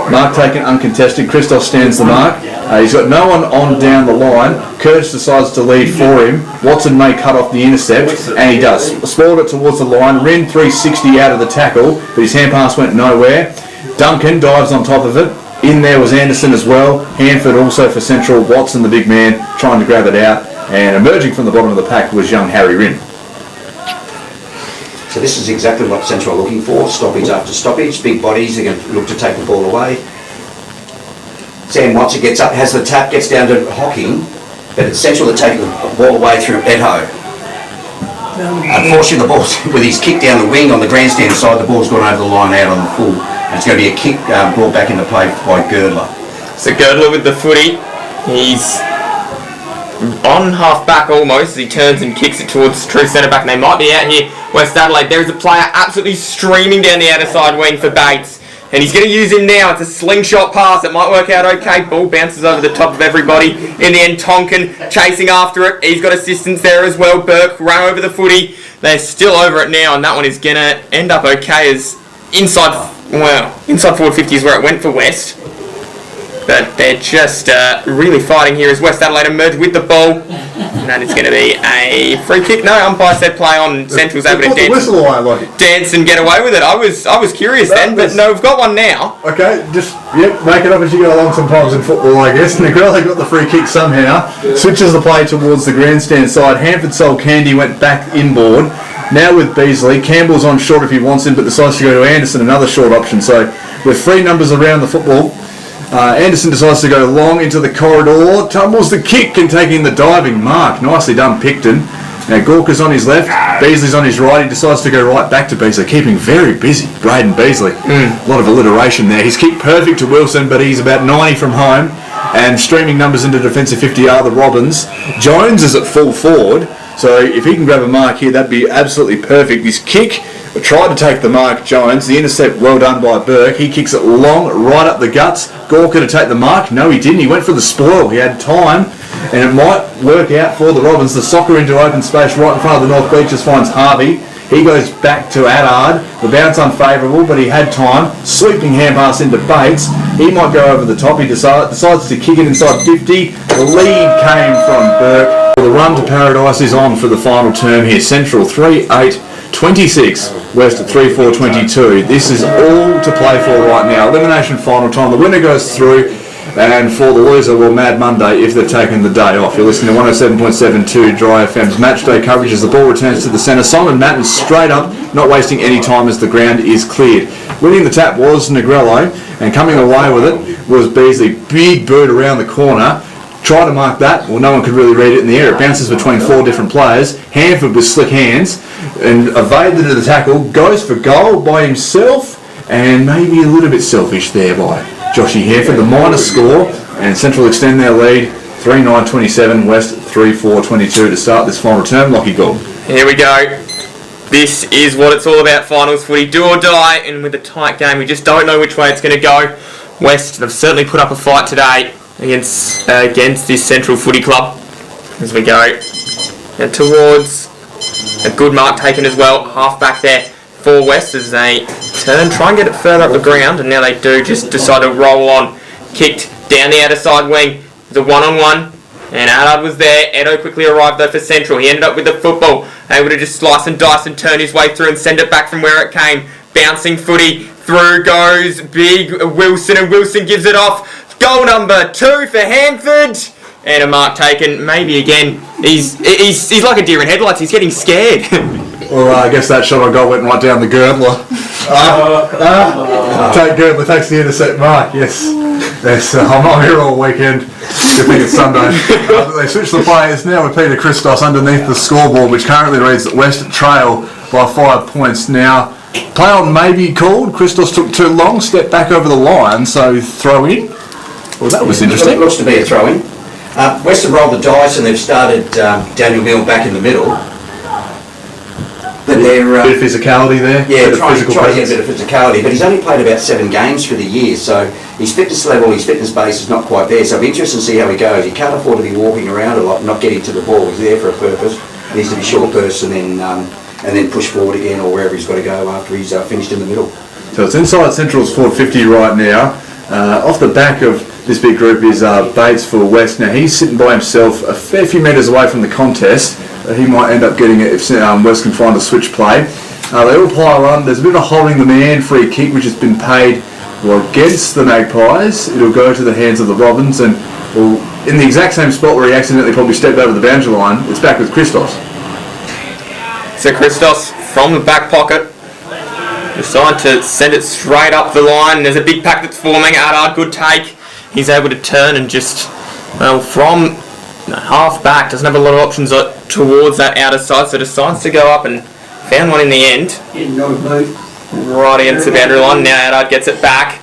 Mark taken uncontested. Christos stands the mark. He's got no one on down the line. Curtis decides to lead for him. Watson may cut off the intercept, and he does. Spoiled it towards the line. Rin 360 out of the tackle, but his hand pass went nowhere. Duncan dives on top of it. In there was Anderson as well. Hanford also for Central. Watson, the big man, trying to grab it out. And emerging from the bottom of the pack was young Harry Rin. So this is exactly what Central are looking for, stoppage after stoppage. Big bodies are going to look to take the ball away. Sam Watson gets up, has the tap, gets down to Hocking, but it's Central to take the ball away through Edho. Unfortunately, the ball, with his kick down the wing on the grandstand side, the ball's gone over the line out on the full. And it's going to be a kick brought back into play by Girdler. So Girdler with the footy. He's on half back almost as he turns and kicks it towards true centre back, and they might be out here. West Adelaide, there is a player absolutely streaming down the outer side wing for Bates, and he's going to use him now. It's a slingshot pass. It might work out okay. Ball bounces over the top of everybody. In the end, Tonkin chasing after it. He's got assistance there as well. Burke run over the footy. They're still over it now, and that one is going to end up okay as inside forward 50 is where it went for West. But they're just really fighting here as West Adelaide emerge with the ball. And that is going to be a free kick. No, umpire said play on. Central's able to dance and get away with it. I was curious then, but no, we've got one now. Okay, just make it up as you go along sometimes in football, I guess. Negrelli got the free kick somehow. Switches the play towards the grandstand side. Hanford sold Candy, went back inboard. Now with Beasley, Campbell's on short if he wants him, but decides to go to Anderson, another short option. So with three numbers around the football, Anderson decides to go long into the corridor, tumbles the kick and taking the diving mark. Nicely done, Picton. Now Gorka's on his left, Beasley's on his right. He decides to go right back to Beasley, keeping very busy. Braden Beasley. A lot of alliteration there. He's kicked perfect to Wilson, but he's about 90 from home. And streaming numbers into defensive 50 are the Robins. Jones is at full forward, so if he can grab a mark here, that'd be absolutely perfect. This kick, tried to take the mark, Jones. The intercept, well done by Burke. He kicks it long, right up the guts. Gorka to take the mark. No, he didn't. He went for the spoil. He had time, and it might work out for the Robins. The soccer into open space right in front of the North Bleachers finds Harvey. He goes back to Adard. The bounce unfavourable, but he had time. Sweeping hand pass into Bates. He might go over the top. He decides to kick it inside 50. The lead came from Burke. The run to paradise is on for the final term here. Central 3-8-26. West at 3-4-22. This is all to play for right now. Elimination final time. The winner goes through. And for the loser, well, Mad Monday if they've taken the day off. You're listening to 107.72 Dry FM's match day coverage as the ball returns to the centre. Simon Matten straight up, not wasting any time as the ground is cleared. Winning the tap was Negrello, and coming away with it was Beasley. Big bird around the corner. Try to mark that. Well, no one could really read it in the air. It bounces between four different players. Hanford with slick hands and evaded the tackle. Goes for goal by himself and maybe a little bit selfish there by Joshy Hanford. The minus score, and Central extend their lead 3-9-27, West 3-4-22 to start this final term. Lockie Gould. Here we go. This is what it's all about, finals footy. Do or die, and with a tight game, we just don't know which way it's going to go. West have certainly put up a fight today against this Central Footy Club as we go. And towards a good mark taken as well, half back there for West as they try and get it further up the ground, and now they do just decide to roll on. Kicked down the outer side wing. It was a one-on-one, and Allard was there. Edo quickly arrived though for Central. He ended up with the football, able to just slice and dice and turn his way through and send it back from where it came. Bouncing footy, through goes big Wilson, and Wilson gives it off. Goal number 2 for Hanford. And a mark taken. Maybe again, he's like a deer in headlights. He's getting scared. Well, I guess that shot on goal went right down the girdler. Take Girdler, takes the intercept mark, yes. I'm here all weekend. Good thing it's Sunday. They switched the players now with Peter Christos underneath the scoreboard, which currently reads that West trail by 5 points. Now, play on may be called. Christos took too long, stepped back over the line, so throw in. Well, that was interesting. It looks to be a throw-in. Western rolled the dice and they've started Daniel Mill back in the middle. But they're... bit of physicality there. Yeah, trying to get a bit of physicality, but he's only played about 7 games for the year, so his fitness level, his fitness base is not quite there, so I'll be interested to see how he goes. He can't afford to be walking around a lot, not getting to the ball. He's there for a purpose. He needs to be short bursts and then push forward again or wherever he's got to go after he's finished in the middle. So it's inside Central's forward 50 right now. Off the back of this big group is Bates for West. Now he's sitting by himself a fair few metres away from the contest. He might end up getting it if West can find a switch play. They all pile on. There's a bit of a holding the man free kick which has been paid against the Magpies. It'll go to the hands of the Robins, and in the exact same spot where he accidentally probably stepped over the boundary line, it's back with Christos. So Christos from the back pocket decide to send it straight up the line. There's a big pack that's forming. Adard, good take. He's able to turn and just, from half back, doesn't have a lot of options towards that outer side, so decides to go up and found one in the end. Right against the boundary line. Now Adard gets it back.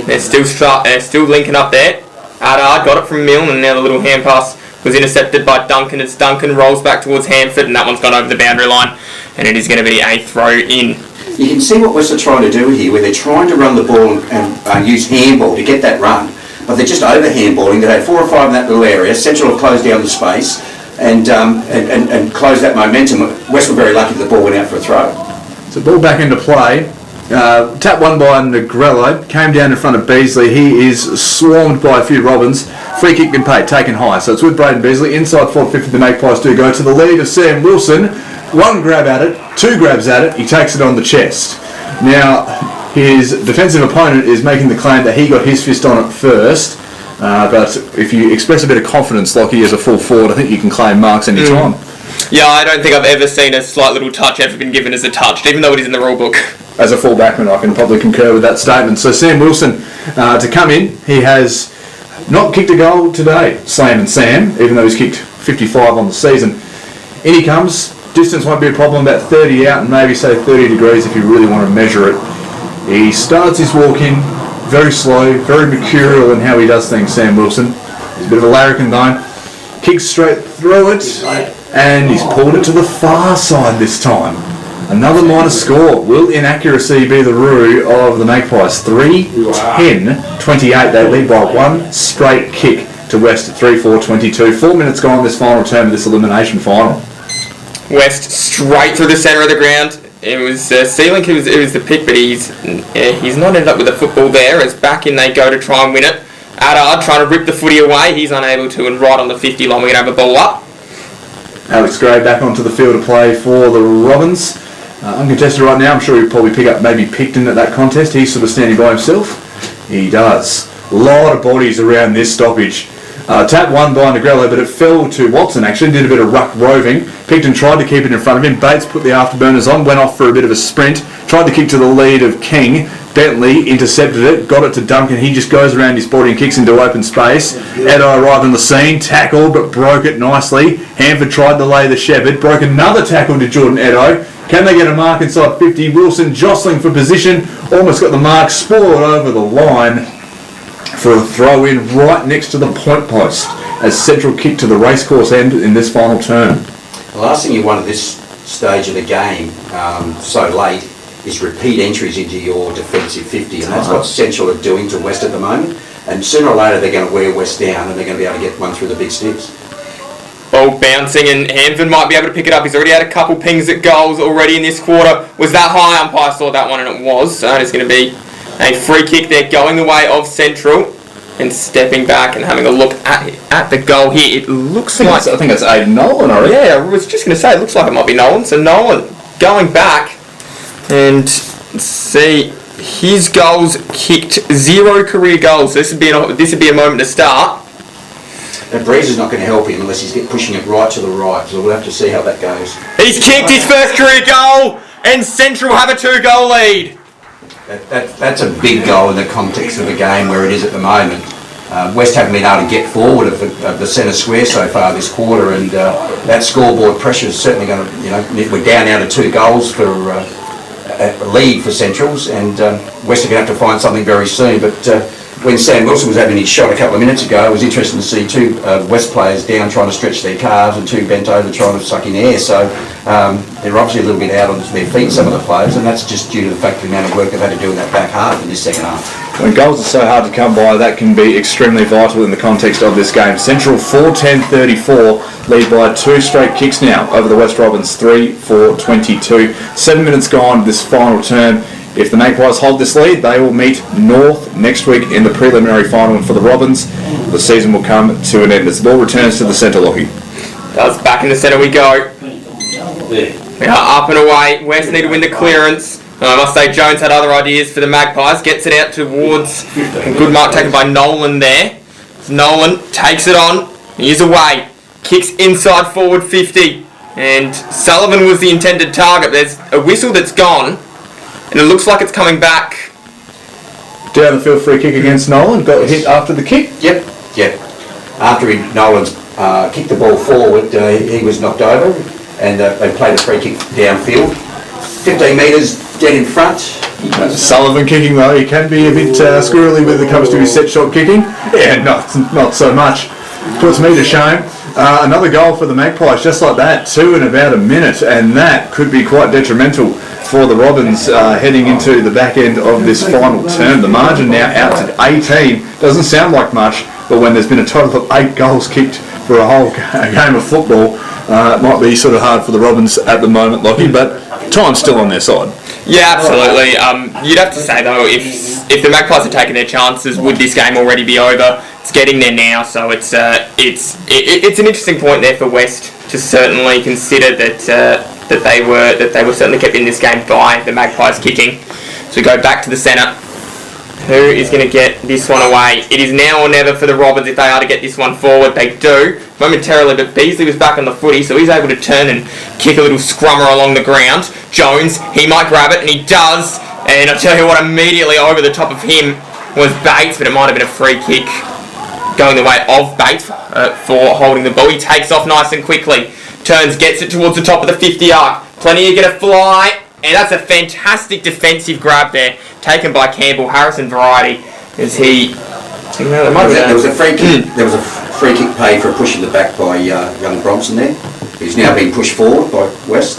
They're still linking up there. Adard got it from Milne, and now the little hand pass was intercepted by Duncan as Duncan rolls back towards Hanford, and that one's gone over the boundary line, and it is going to be a throw in. You can see what West are trying to do here, where they're trying to run the ball and use handball to get that run, but they're just over handballing. They had 4 or 5 in that little area. Central have closed down the space and closed that momentum. West were very lucky the ball went out for a throw. So ball back into play. Tap one by Negrello, came down in front of Beasley. He is swarmed by a few Robins. Free kick been paid, taken high. So it's with Braden Beasley. Inside 450, the Magpies do go to the lead of Sam Wilson. 1 grab at it, 2 grabs at it, he takes it on the chest. Now, his defensive opponent is making the claim that he got his fist on it first. But if you express a bit of confidence like he is a full forward, I think you can claim marks any time. Yeah, I don't think I've ever seen a slight little touch ever been given as a touch, even though it is in the rule book. As a full backman, I can probably concur with that statement. So Sam Wilson, to come in, he has not kicked a goal today, Sam, even though he's kicked 55 on the season. In he comes, distance won't be a problem, about 30 out and maybe say 30 degrees if you really want to measure it. He starts his walk in, very slow, very mercurial in how he does things, Sam Wilson. He's a bit of a larrikin though. Kicks straight through it, and he's pulled it to the far side this time. Another minor score. Will inaccuracy be the rue of the Magpies? 3-10-28. They lead by 1 straight kick to West at 3-4-22. 4 minutes gone this final term of this elimination final. West straight through the centre of the ground. It was Sealink who was the pick, but he's not ended up with the football there. As back in they go to try and win it. Adard trying to rip the footy away. He's unable to, and right on the 50 line we're going to have a ball up. Alex Gray back onto the field to play for the Robins. Uncontested right now. I'm sure he'll probably pick up maybe Picton at that contest. He's sort of standing by himself. He does. A lot of bodies around this stoppage. Tap one by Negrello, but it fell to Watson actually. Did a bit of ruck roving. Picton tried to keep it in front of him. Bates put the afterburners on, went off for a bit of a sprint. Tried to kick to the lead of King. Bentley intercepted it, got it to Duncan. He just goes around his body and kicks into open space. Edo arrived on the scene, tackled but broke it nicely. Hanford tried to lay the shepherd, broke another tackle to Jordan Edo. Can they get a mark inside 50? Wilson jostling for position, almost got the mark, spoiled over the line for a throw in right next to the point post as Central kick to the racecourse end in this final term. The last thing you want at this stage of the game, so late, is repeat entries into your defensive 50, and that's what Central are doing to West at the moment. And sooner or later they're going to wear West down and they're going to be able to get one through the big sticks. Ball bouncing, and Hanford might be able to pick it up. He's already had a couple pings at goals already in this quarter. Was that high? Umpire saw that one, and it was. So it's going to be a free kick there going the way of Central. And stepping back and having a look at the goal here. It looks like... I think it's Aidan Nolan, already. Yeah, I was just going to say, it looks like it might be Nolan. So Nolan going back and see his goals kicked, 0 career goals. This would be a moment to start. And Breeze is not going to help him unless he's pushing it right to the right. So we'll have to see how that goes. He's kicked his first career goal, and Central have a 2-goal lead. That's a big goal in the context of the game where it is at the moment. West haven't been able to get forward of the centre square so far this quarter, and that scoreboard pressure is certainly going to, we're down now to 2 goals for a lead for Centrals, and West are going to have to find something very soon. But when Sam Wilson was having his shot a couple of minutes ago, it was interesting to see 2 West players down trying to stretch their calves and 2 bent over trying to suck in air. So they're obviously a little bit out on their feet, some of the players, and that's just due to the fact of the amount of work they've had to do in that back half in this second half. When goals are so hard to come by, that can be extremely vital in the context of this game. Central 4-10-34, lead by 2 straight kicks now over the West Robins, 3-4-22. 7 minutes gone this final term. If the Magpies hold this lead, they will meet North next week in the preliminary final, and for the Robins, the season will come to an end as the ball returns to the centre, Lockie. That's back in the centre we go. We are up and away. West need to win the clearance. I must say Jones had other ideas for the Magpies. Gets it out towards a good mark taken by Nolan there. Nolan takes it on. He is away. Kicks inside forward 50. And Sullivan was the intended target. There's a whistle that's gone. And it looks like it's coming back. Down the field free kick against Nolan. Got hit after the kick. Yep. After Nolan's kicked the ball forward, he was knocked over, and they played a free kick downfield. 15 metres dead in front. Sullivan kicking though, he can be a bit squirrely when it comes to his set shot kicking. Yeah, not so much. Puts me to shame. Another goal for the Magpies, just like that, 2 in about a minute, and that could be quite detrimental for the Robins heading into the back end of this final term. The margin now out to 18. Doesn't sound like much, but when there's been a total of 8 goals kicked for a whole game of football, it might be sort of hard for the Robins at the moment, Lockie, but time's still on their side. Yeah, absolutely. You'd have to say though, if the Magpies had taken their chances, would this game already be over? It's getting there now, so it's an interesting point there for West to certainly consider that they were certainly kept in this game by the Magpies kicking. So we go back to the centre. Who is going to get this one away? It is now or never for the Robins if they are to get this one forward. They do momentarily, but Beasley was back on the footy, so he's able to turn and kick a little scrummer along the ground. Jones, he might grab it, and he does. And I tell you what, immediately over the top of him was Bates, but it might have been a free kick going the way of Bates for holding the ball. He takes off nice and quickly. Turns, gets it towards the top of the 50 arc. Plenty are going to fly. And that's a fantastic defensive grab there, taken by Campbell. Harrison variety, as he... There was a free kick. There was a free kick paid for pushing the back by young Bromson there. He's now being pushed forward by West.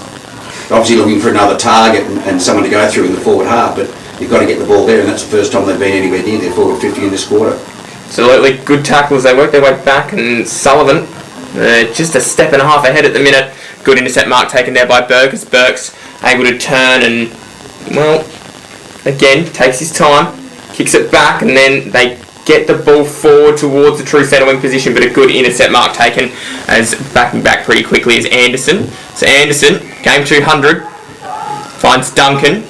Obviously looking for another target and someone to go through in the forward half, but you've got to get the ball there, and that's the first time they've been anywhere near their forward 50 in this quarter. Absolutely good tackles. They work their way back, and Sullivan just a step and a half ahead at the minute. Good intercept mark taken there by Burke. Burke's able to turn and, well, again, takes his time, kicks it back, and then they get the ball forward towards the true centre wing position, but a good intercept mark taken as backing back pretty quickly is Anderson. So Anderson, game 200, finds Duncan.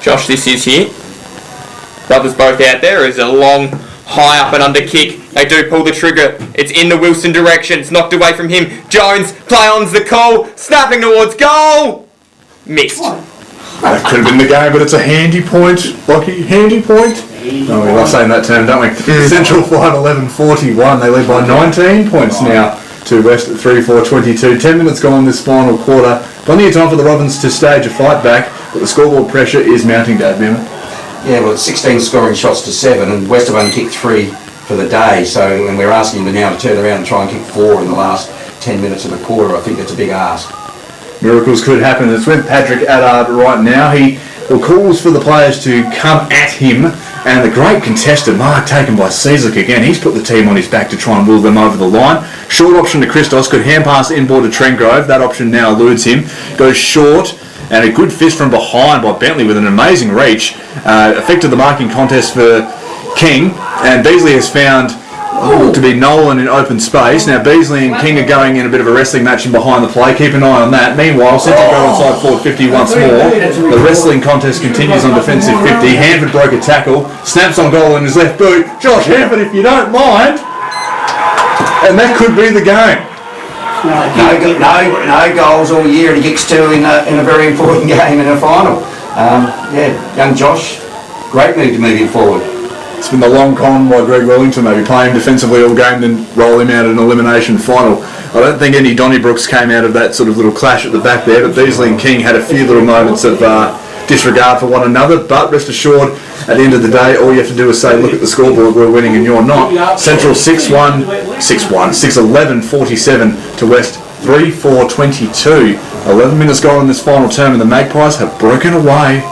Josh, this is here. Brothers both out there. Is a long, high up and under kick. They do pull the trigger. It's in the Wilson direction. It's knocked away from him. Jones, play on's the call. Snapping towards goal. Missed. That could have been the game, but it's a handy point, Lockie. Handy point. Oh, we love saying that term, don't we? Central fight 11-41. They lead by 19 points now to West at 3-4-22. 10 minutes gone this final quarter. Plenty of time for the Robins to stage a fight back, but the scoreboard pressure is mounting, Dad Bimmer. Yeah, well, it's 16 scoring shots to 7, and West have only kicked 3 for the day. So, and we're asking them now to turn around and try and kick 4 in the last 10 minutes of the quarter. I think that's a big ask. Miracles could happen. It's with Patrick Addard right now. He calls for the players to come at him, and the great contested mark taken by Ceslik again. He's put the team on his back to try and wheel them over the line. Short option to Christos, could hand pass inboard to Trengrove. That option now eludes him. Goes short, and a good fist from behind by Bentley with an amazing reach. Affected the marking contest for King, and Beasley has found to be Nolan in open space. Now Beasley and King are going in a bit of a wrestling match in behind the play. Keep an eye on that. Meanwhile, Central go inside forward 50 once more. The wrestling contest continues on defensive 50. Hanford broke a tackle, snaps on goal in his left boot. Josh Hanford, if you don't mind. And that could be the game. No goals all year, and he kicks 2 in a very important game in a final. Young Josh, great move to move him forward. It's been the long con by Greg Wellington, maybe play him defensively all game, then roll him out at an elimination final. I don't think any Donnybrooks came out of that sort of little clash at the back there, but Beasley and King had a few little moments of disregard for one another, but rest assured, at the end of the day, all you have to do is say, look at the scoreboard, we're winning and you're not. Central 6-1, 6-11, 47 to West 3-4, 22. 11 minutes gone in this final term and the Magpies have broken away.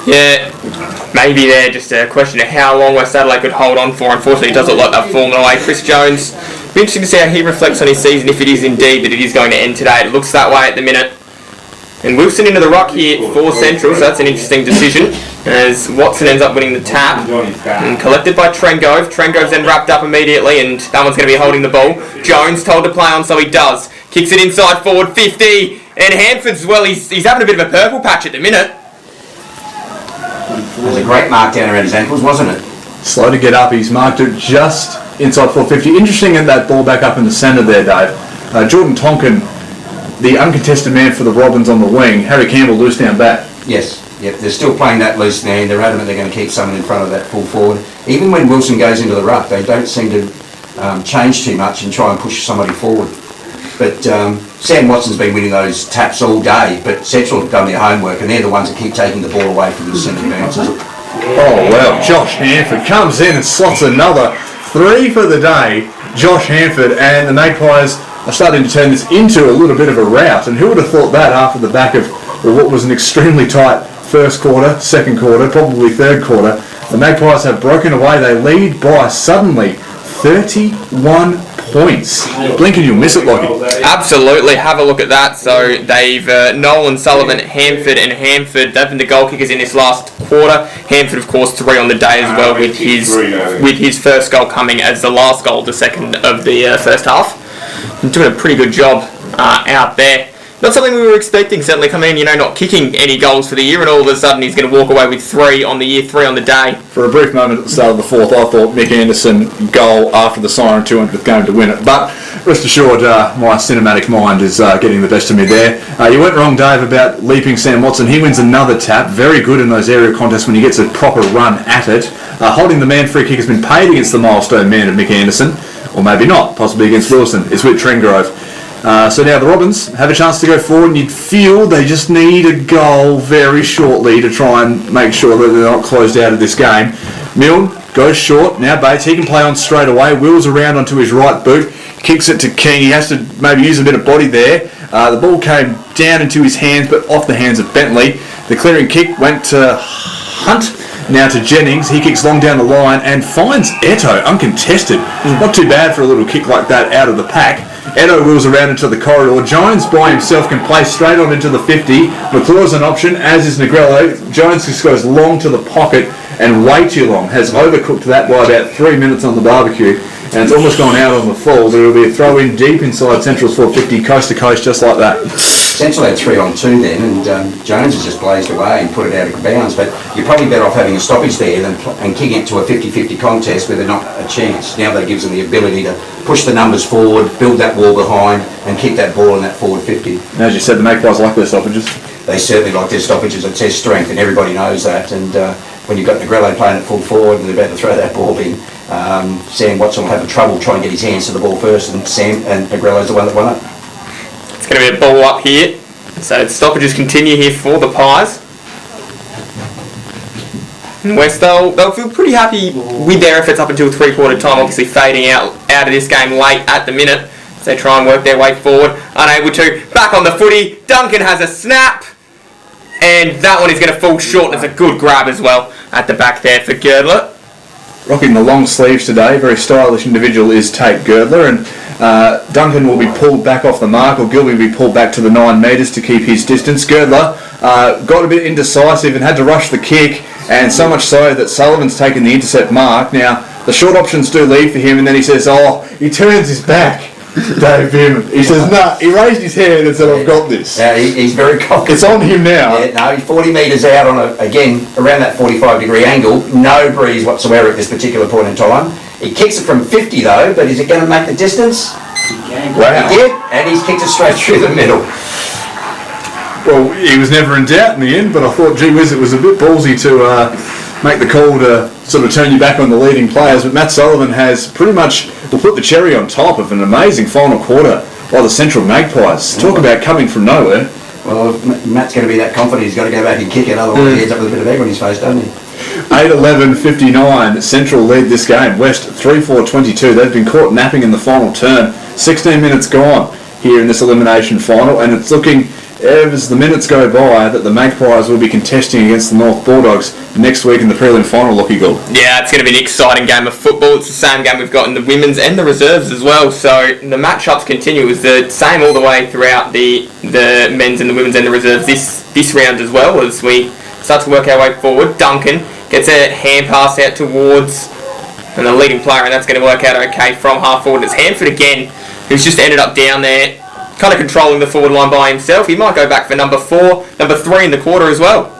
Yeah, maybe they're just a question of how long West Adelaide could hold on for. Unfortunately, it does look like they've fallen away. Chris Jones, be interesting to see how he reflects on his season, if it is indeed that it is going to end today. It looks that way at the minute. And Wilson into the ruck here for Central, so that's an interesting decision, as Watson ends up winning the tap. And collected by Trengrove. Trengrove's then wrapped up immediately, and that one's going to be holding the ball. Jones told to play on, so he does. Kicks it inside forward, 50. And Hanford's as well, he's having a bit of a purple patch at the minute. It was a great mark down around his ankles, wasn't it? Slow to get up, he's marked it just inside 450. Interesting in that ball back up in the centre there, Dave. Jordan Tonkin, the uncontested man for the Robins on the wing. Harry Campbell loose down back. Yes, yep, they're still playing that loose now. They're adamant they're going to keep someone in front of that full forward. Even when Wilson goes into the ruck, they don't seem to change too much and try and push somebody forward. But Sam Watson's been winning those taps all day, but Central have done their homework and they're the ones that keep taking the ball away from the centre bounces. Oh well, Josh Hanford comes in and slots another 3 for the day. Josh Hanford, and the Magpies are starting to turn this into a little bit of a rout, and who would have thought that after the back of what was an extremely tight first quarter, second quarter, probably third quarter. The Magpies have broken away. They lead by suddenly 31 points. Blink and you'll miss it, Lockie. Absolutely, have a look at that. So they've Nolan, Sullivan, Hanford, they've been the goal kickers in this last quarter. Hanford, of course, 3 on the day as well, with his first goal coming as the last goal, the second of the first half. And doing a pretty good job out there. Not something we were expecting, certainly coming in, not kicking any goals for the year, and all of a sudden he's going to walk away with 3 on the year, 3 on the day. For a brief moment at the start of the fourth, I thought Mick Anderson goal after the siren 200th game to win it. But rest assured, my cinematic mind is getting the best of me there. You went wrong, Dave, about leaping Sam Watson. He wins another tap. Very good in those area contests when he gets a proper run at it. Holding the man free kick has been paid against the milestone man of Mick Anderson, or maybe not, possibly against Wilson. It's with Trengrove. So now the Robins have a chance to go forward, and you'd feel they just need a goal very shortly to try and make sure that they're not closed out of this game. Milne goes short. Now Bates, he can play on straight away, wheels around onto his right boot, kicks it to King. He has to maybe use a bit of body there. The ball came down into his hands, but off the hands of Bentley. The clearing kick went to Hunt. Now to Jennings, he kicks long down the line and finds Eto uncontested. Not too bad for a little kick like that out of the pack. Eto wheels around into the corridor. Jones by himself can play straight on into the 50. McClure's an option, as is Negrello. Jones just goes long to the pocket and way too long. Has overcooked that by about 3 minutes on the barbecue. And it's almost gone out on the full, but it'll be a throw in deep inside Central's 450, coast to coast, just like that. Central had 3 on 2 then, and Jones has just blazed away and put it out of bounds. But you're probably better off having a stoppage there and kicking it to a 50-50 contest where they're not a chance. Now that gives them the ability to push the numbers forward, build that wall behind, and kick that ball in that forward 50. As you said, the Magpies like their stoppages. They certainly like their stoppages. It says strength, and everybody knows that. And when you've got Negrello playing at full forward and they're about to throw that ball in, Sam Watson will have trouble trying to get his hands to the ball first, and Negrello's the one that won it. It's going to be a ball up here. So stoppages continue here for the Pies. And West, they'll feel pretty happy with their efforts up until 3/4 time, obviously fading out of this game late at the minute. So they try and work their way forward. Unable to. Back on the footy. Duncan has a snap. And that one is going to fall short. There's a good grab as well at the back there for Girdler. Rocking the long sleeves today, very stylish individual is Tate Girdler, and Duncan will be pulled back off the mark, or Gilby will be pulled back to the 9 metres to keep his distance. Girdler got a bit indecisive and had to rush the kick, and so much so that Sullivan's taken the intercept mark. Now, the short options do lead for him, and then he says, he turns his back. Dave Bim. He says, he raised his hand and said, I've got this. Yeah, he's very confident. It's on him now. Yeah, no, he's 40 metres out on around that 45-degree angle. No breeze whatsoever at this particular point in time. He kicks it from 50 though, but is it going to make the distance? Wow. He did, and he's kicked it straight through the middle. Well, he was never in doubt in the end, but I thought, gee whiz, it was a bit ballsy to make the call to sort of turn you back on the leading players, but Matt Sullivan has pretty much will put the cherry on top of an amazing final quarter by the Central Magpies. Talk about coming from nowhere. Well, if Matt's going to be that confident, he's got to go back and kick it, otherwise he ends up with a bit of egg on his face, doesn't he? 8-11-59, Central lead this game. West 3-4-22. They've been caught napping in the final turn. 16 minutes gone here in this elimination final, and it's looking, as the minutes go by, that the Magpies will be contesting against the North Bulldogs next week in the prelim final, Lockie Gould. Yeah, it's going to be an exciting game of football. It's the same game we've got in the women's and the reserves as well. So the matchups continue. It's the same all the way throughout the men's and the women's and the reserves this round as well, as we start to work our way forward. Duncan gets a hand pass out towards and the leading player, and that's going to work out okay from half forward. It's Hanford again, who's just ended up down there, kind of controlling the forward line by himself. He might go back for number 3 in the quarter as well.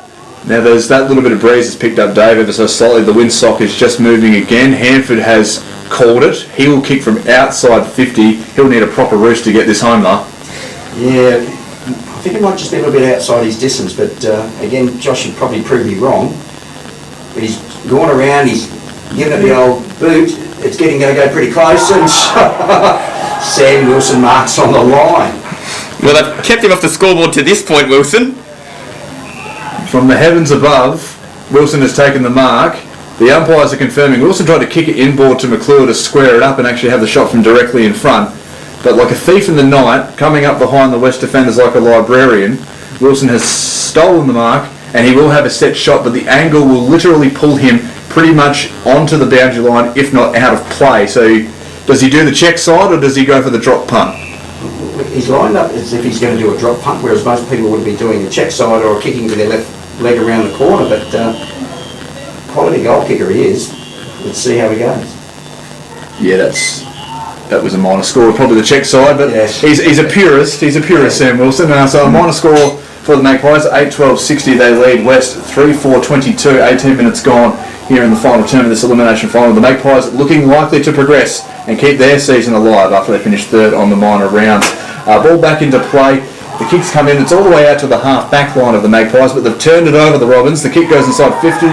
Now there's that little bit of breeze that's picked up Dave ever so slightly. The windsock is just moving again. Hanford has called it. He will kick from outside 50. He'll need a proper roost to get this home though. Yeah, I think it might just be a little bit outside his distance, but again, Josh should probably prove me wrong. But he's gone around, he's given it the old boot. It's going to go pretty close, and Sam Wilson marks on the line. Well, they've kept him off the scoreboard to this point, Wilson. From the heavens above, Wilson has taken the mark. The umpires are confirming. Wilson tried to kick it inboard to McClure to square it up and actually have the shot from directly in front. But like a thief in the night, coming up behind the West defenders like a librarian, Wilson has stolen the mark and he will have a set shot, but the angle will literally pull him pretty much onto the boundary line, if not out of play. So does he do the check side or does he go for the drop punt? He's lined up as if he's going to do a drop punt, whereas most people would be doing a check side or kicking with their left leg around the corner, but quality goal kicker he is. Let's see how he goes. Yeah, that was a minor score, probably the check side, but yes. he's a purist. He's a purist, Sam Wilson. So a minor score for the Magpies, 8-12-60. They lead West 3-4-22. 18 minutes gone here in the final term of this elimination final. The Magpies looking likely to progress and keep their season alive after they finish third on the minor rounds. Ball back into play. The kicks come in. It's all the way out to the half-back line of the Magpies, but they've turned it over the Robins. The kick goes inside 50.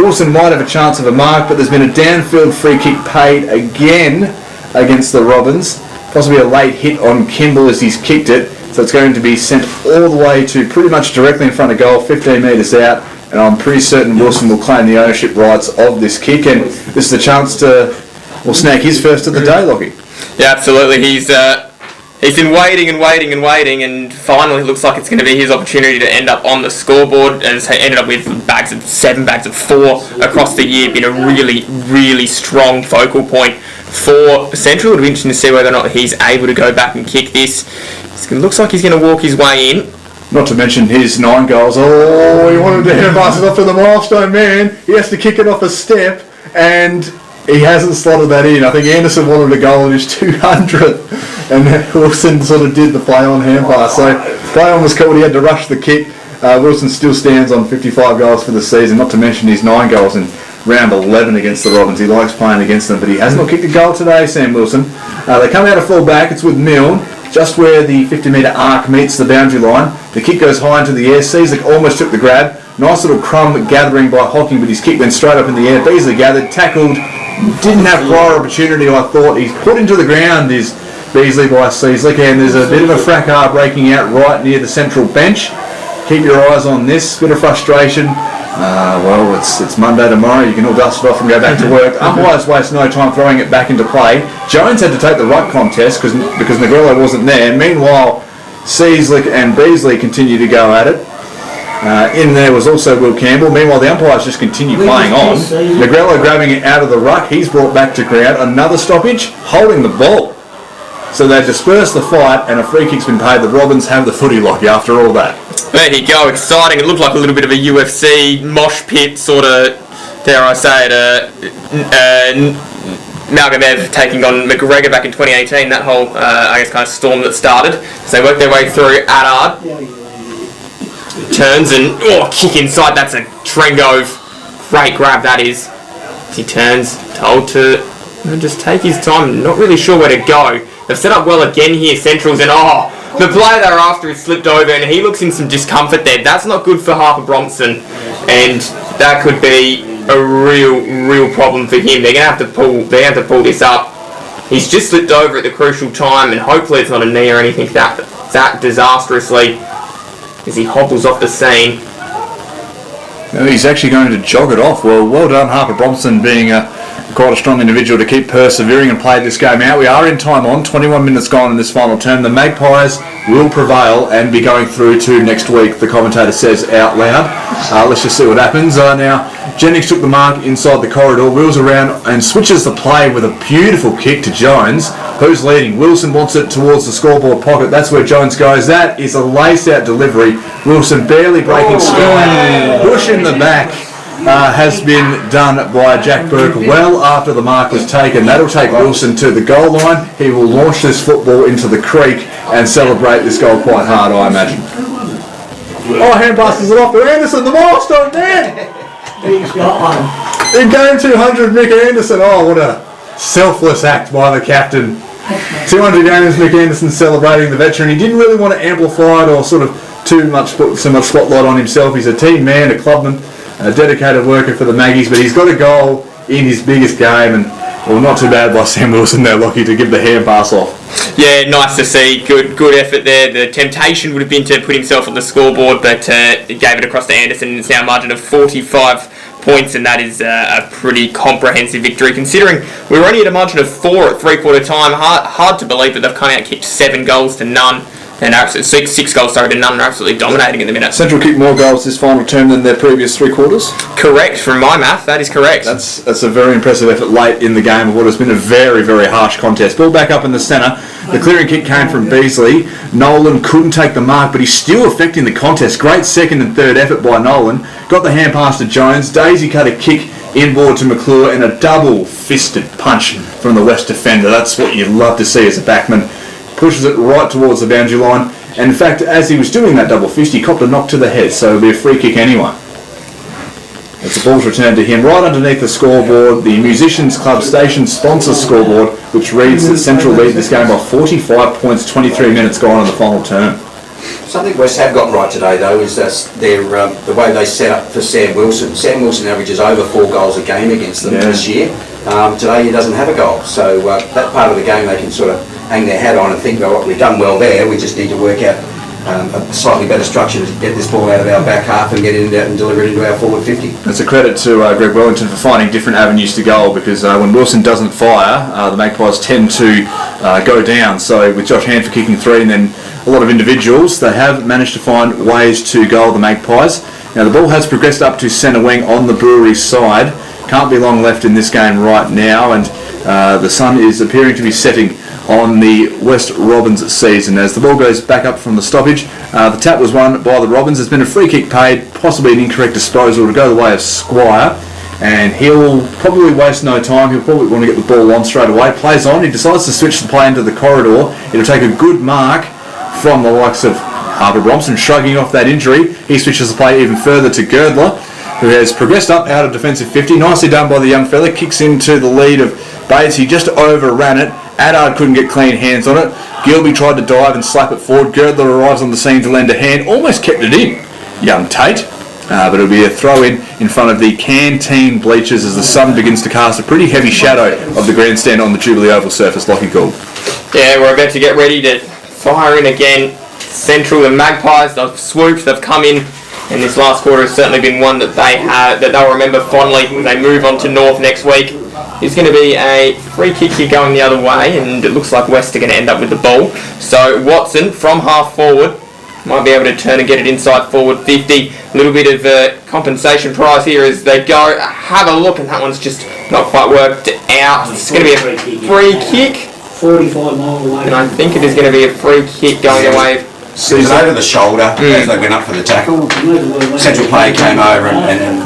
Wilson might have a chance of a mark, but there's been a downfield free kick paid again against the Robins. Possibly a late hit on Kimball as he's kicked it. So it's going to be sent all the way to pretty much directly in front of goal, 15 metres out. And I'm pretty certain Wilson will claim the ownership rights of this kick. And this is a chance to snag his first of the day, Lockie. Yeah, absolutely. He's been waiting and finally it looks like it's going to be his opportunity to end up on the scoreboard, and has ended up with 7 bags of 4 across the year. Been a really, really strong focal point for Central. It'll be interesting to see whether or not he's able to go back and kick this. It looks like he's going to walk his way in. Not to mention his 9 goals. Oh, he wanted to hand pass it off to the milestone man. He has to kick it off a step, and he hasn't slotted that in. I think Anderson wanted a goal in his 200th, and Wilson sort of did the play-on hand pass. So play-on was called. He had to rush the kick. Wilson still stands on 55 goals for the season, not to mention his 9 goals in round 11 against the Robins. He likes playing against them, but he has not kicked a goal today, Sam Wilson. They come out of full back. It's with Milne, just where the 50-metre arc meets the boundary line. The kick goes high into the air. Seasick almost took the grab. Nice little crumb gathering by Hocking, but his kick went straight up in the air. Beasley gathered, tackled, didn't have prior opportunity, I thought. He's put into the ground, is Beasley by Seasick, and there's a bit of a fracas breaking out right near the central bench. Keep your eyes on this. Bit of frustration. Well, it's Monday tomorrow. You can all dust it off and go back to work. Umpires waste no time throwing it back into play. Jones had to take the ruck contest because Negrello wasn't there. Meanwhile, Seaslick and Beasley continue to go at it. In there was also Will Campbell. Meanwhile, the umpires just continue playing on. Negrello grabbing it out of the ruck. He's brought back to ground. Another stoppage, holding the ball. So they've dispersed the fight, and a free kick's been paid. The Robins have the footy, Lockie, after all that. There you go, exciting. It looked like a little bit of a UFC mosh pit sort of, dare I say it, Malgamev taking on McGregor back in 2018, that whole, I guess, kind of storm that started. So they worked their way through Adard. Turns and, kick inside. That's a Trengove. Great grab, that is. He turns, told to just take his time, not really sure where to go. They've set up well again here, Centrals, and the player they're after has slipped over and he looks in some discomfort there. That's not good for Harper Bromson, and that could be a real problem for him. They're gonna have to pull this up. He's just slipped over at the crucial time, and hopefully it's not a knee or anything that disastrously as he hobbles off the scene. No, he's actually going to jog it off. Well done, Harper Bromson, being quite a strong individual to keep persevering and play this game out. We are in time on, 21 minutes gone in this final term. The Magpies will prevail and be going through to next week, the commentator says out loud. Let's just see what happens. Now, Jennings took the mark inside the corridor, wheels around and switches the play with a beautiful kick to Jones. Who's leading? Wilson wants it towards the scoreboard pocket. That's where Jones goes. That is a lace-out delivery. Wilson barely breaking stride. Push in the back. Has been done by Jack Burke well after the mark was taken. That'll take Wilson to the goal line. He will launch this football into the creek and celebrate this goal quite hard, I imagine. Handbusters it off to Anderson, the milestone man! He's got one. In game 200, Mick Anderson. What a selfless act by the captain. 200 games, Mick Anderson celebrating the veteran. He didn't really want to amplify it or sort of too much spotlight on himself. He's a team man, a clubman, a dedicated worker for the Maggies, but he's got a goal in his biggest game, and not too bad by Sam Wilson there, Lockie, to give the hand pass off. Yeah, nice to see. Good effort there. The temptation would have been to put himself on the scoreboard, but he gave it across to Anderson. It's now a margin of 45 points, and that is a pretty comprehensive victory, considering we were only at a margin of 4 at three-quarter time. Hard to believe that they've come out kicked 7 goals to none. And six goals to none. Are absolutely dominating in the minute. Central kicked more goals this final term than their previous three quarters. Correct, from my math, that is correct. That's a very impressive effort late in the game of what has been a very, very harsh contest. Ball back up in the centre. The clearing kick came from Beasley. Nolan couldn't take the mark, but he's still affecting the contest. Great second and third effort by Nolan. Got the hand pass to Jones. Daisy cut a kick inboard to McClure, and a double-fisted punch from the West defender. That's what you'd love to see as a backman. Pushes it right towards the boundary line, and in fact, as he was doing that double fist, he copped a knock to the head, so it'll be a free kick anyway. As the ball's returned to him, right underneath the scoreboard, the Musicians Club Station sponsor scoreboard, which reads that Central lead this game by 45 points, 23 minutes gone in the final term. Something West have got right today, though, is the way they set up for Sam Wilson. Sam Wilson averages over 4 goals a game against them this year. Today he doesn't have a goal, so that part of the game they can sort of hang their hat on and think, well, we've done well there, we just need to work out a slightly better structure to get this ball out of our back half and get it out and deliver it into our forward 50. It's a credit to Greg Wellington for finding different avenues to goal, because when Wilson doesn't fire, the Magpies tend to go down. So with Josh Hanford kicking 3 and then a lot of individuals, they have managed to find ways to goal the Magpies. Now the ball has progressed up to centre wing on the Brewery side. Can't be long left in this game right now, and the sun is appearing to be setting on the West Robins season. As the ball goes back up from the stoppage, the tap was won by the Robins. There's been a free kick paid, possibly an incorrect disposal to go the way of Squire, and he'll probably waste no time. He'll probably want to get the ball on straight away. Plays on, he decides to switch the play into the corridor. It'll take a good mark from the likes of Harper Bromson, shrugging off that injury. He switches the play even further to Girdler, who has progressed up out of defensive 50. Nicely done by the young fella. Kicks into the lead of Bates. He just overran it. Addard couldn't get clean hands on it. Gilby tried to dive and slap it forward. Girdler arrives on the scene to lend a hand. Almost kept it in, young Tate. But it'll be a throw-in front of the canteen bleachers as the sun begins to cast a pretty heavy shadow of the grandstand on the Jubilee Oval surface. Lockie Gould. Yeah, we're about to get ready to fire in again. Central, the Magpies, they've swooped, they've come in, and this last quarter has certainly been one that they'll remember fondly when they move on to North next week. It's going to be a free kick here going the other way, and it looks like West are going to end up with the ball. So Watson from half forward might be able to turn and get it inside forward 50. A little bit of a compensation prize here as they go. Have a look, and that one's just not quite worked out. It's going to be a free kick. 45 miles away. And I think it is going to be a free kick going away. It was over the shoulder as they went up for the tackle. Central player came over and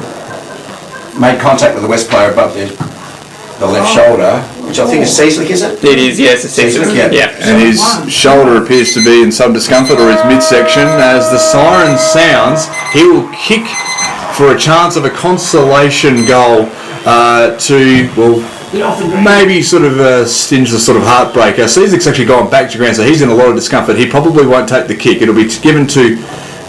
made contact with the West player above the left shoulder, which I think is Cecilic, is it? It is, yes, it's Cecilic. Yeah. And his shoulder appears to be in some discomfort, or his midsection. As the siren sounds, he will kick for a chance of a consolation goal maybe sort of stinge the sort of heartbreaker. Cecil's actually gone back to ground, so he's in a lot of discomfort. He probably won't take the kick. It'll be given to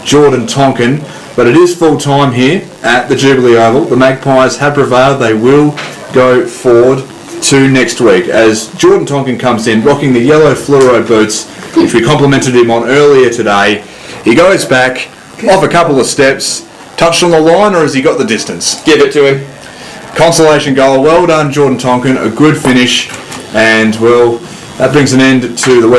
Jordan Tonkin. But it is full time here at the Jubilee Oval. The Magpies have prevailed. They will go forward to next week as Jordan Tonkin comes in rocking the yellow fluoro boots, which we complimented him on earlier today. He goes back, off a couple of steps, touched on the line, or has he got the distance? Give it to him. Consolation goal. Well done, Jordan Tonkin. A good finish. And, well, that brings an end to the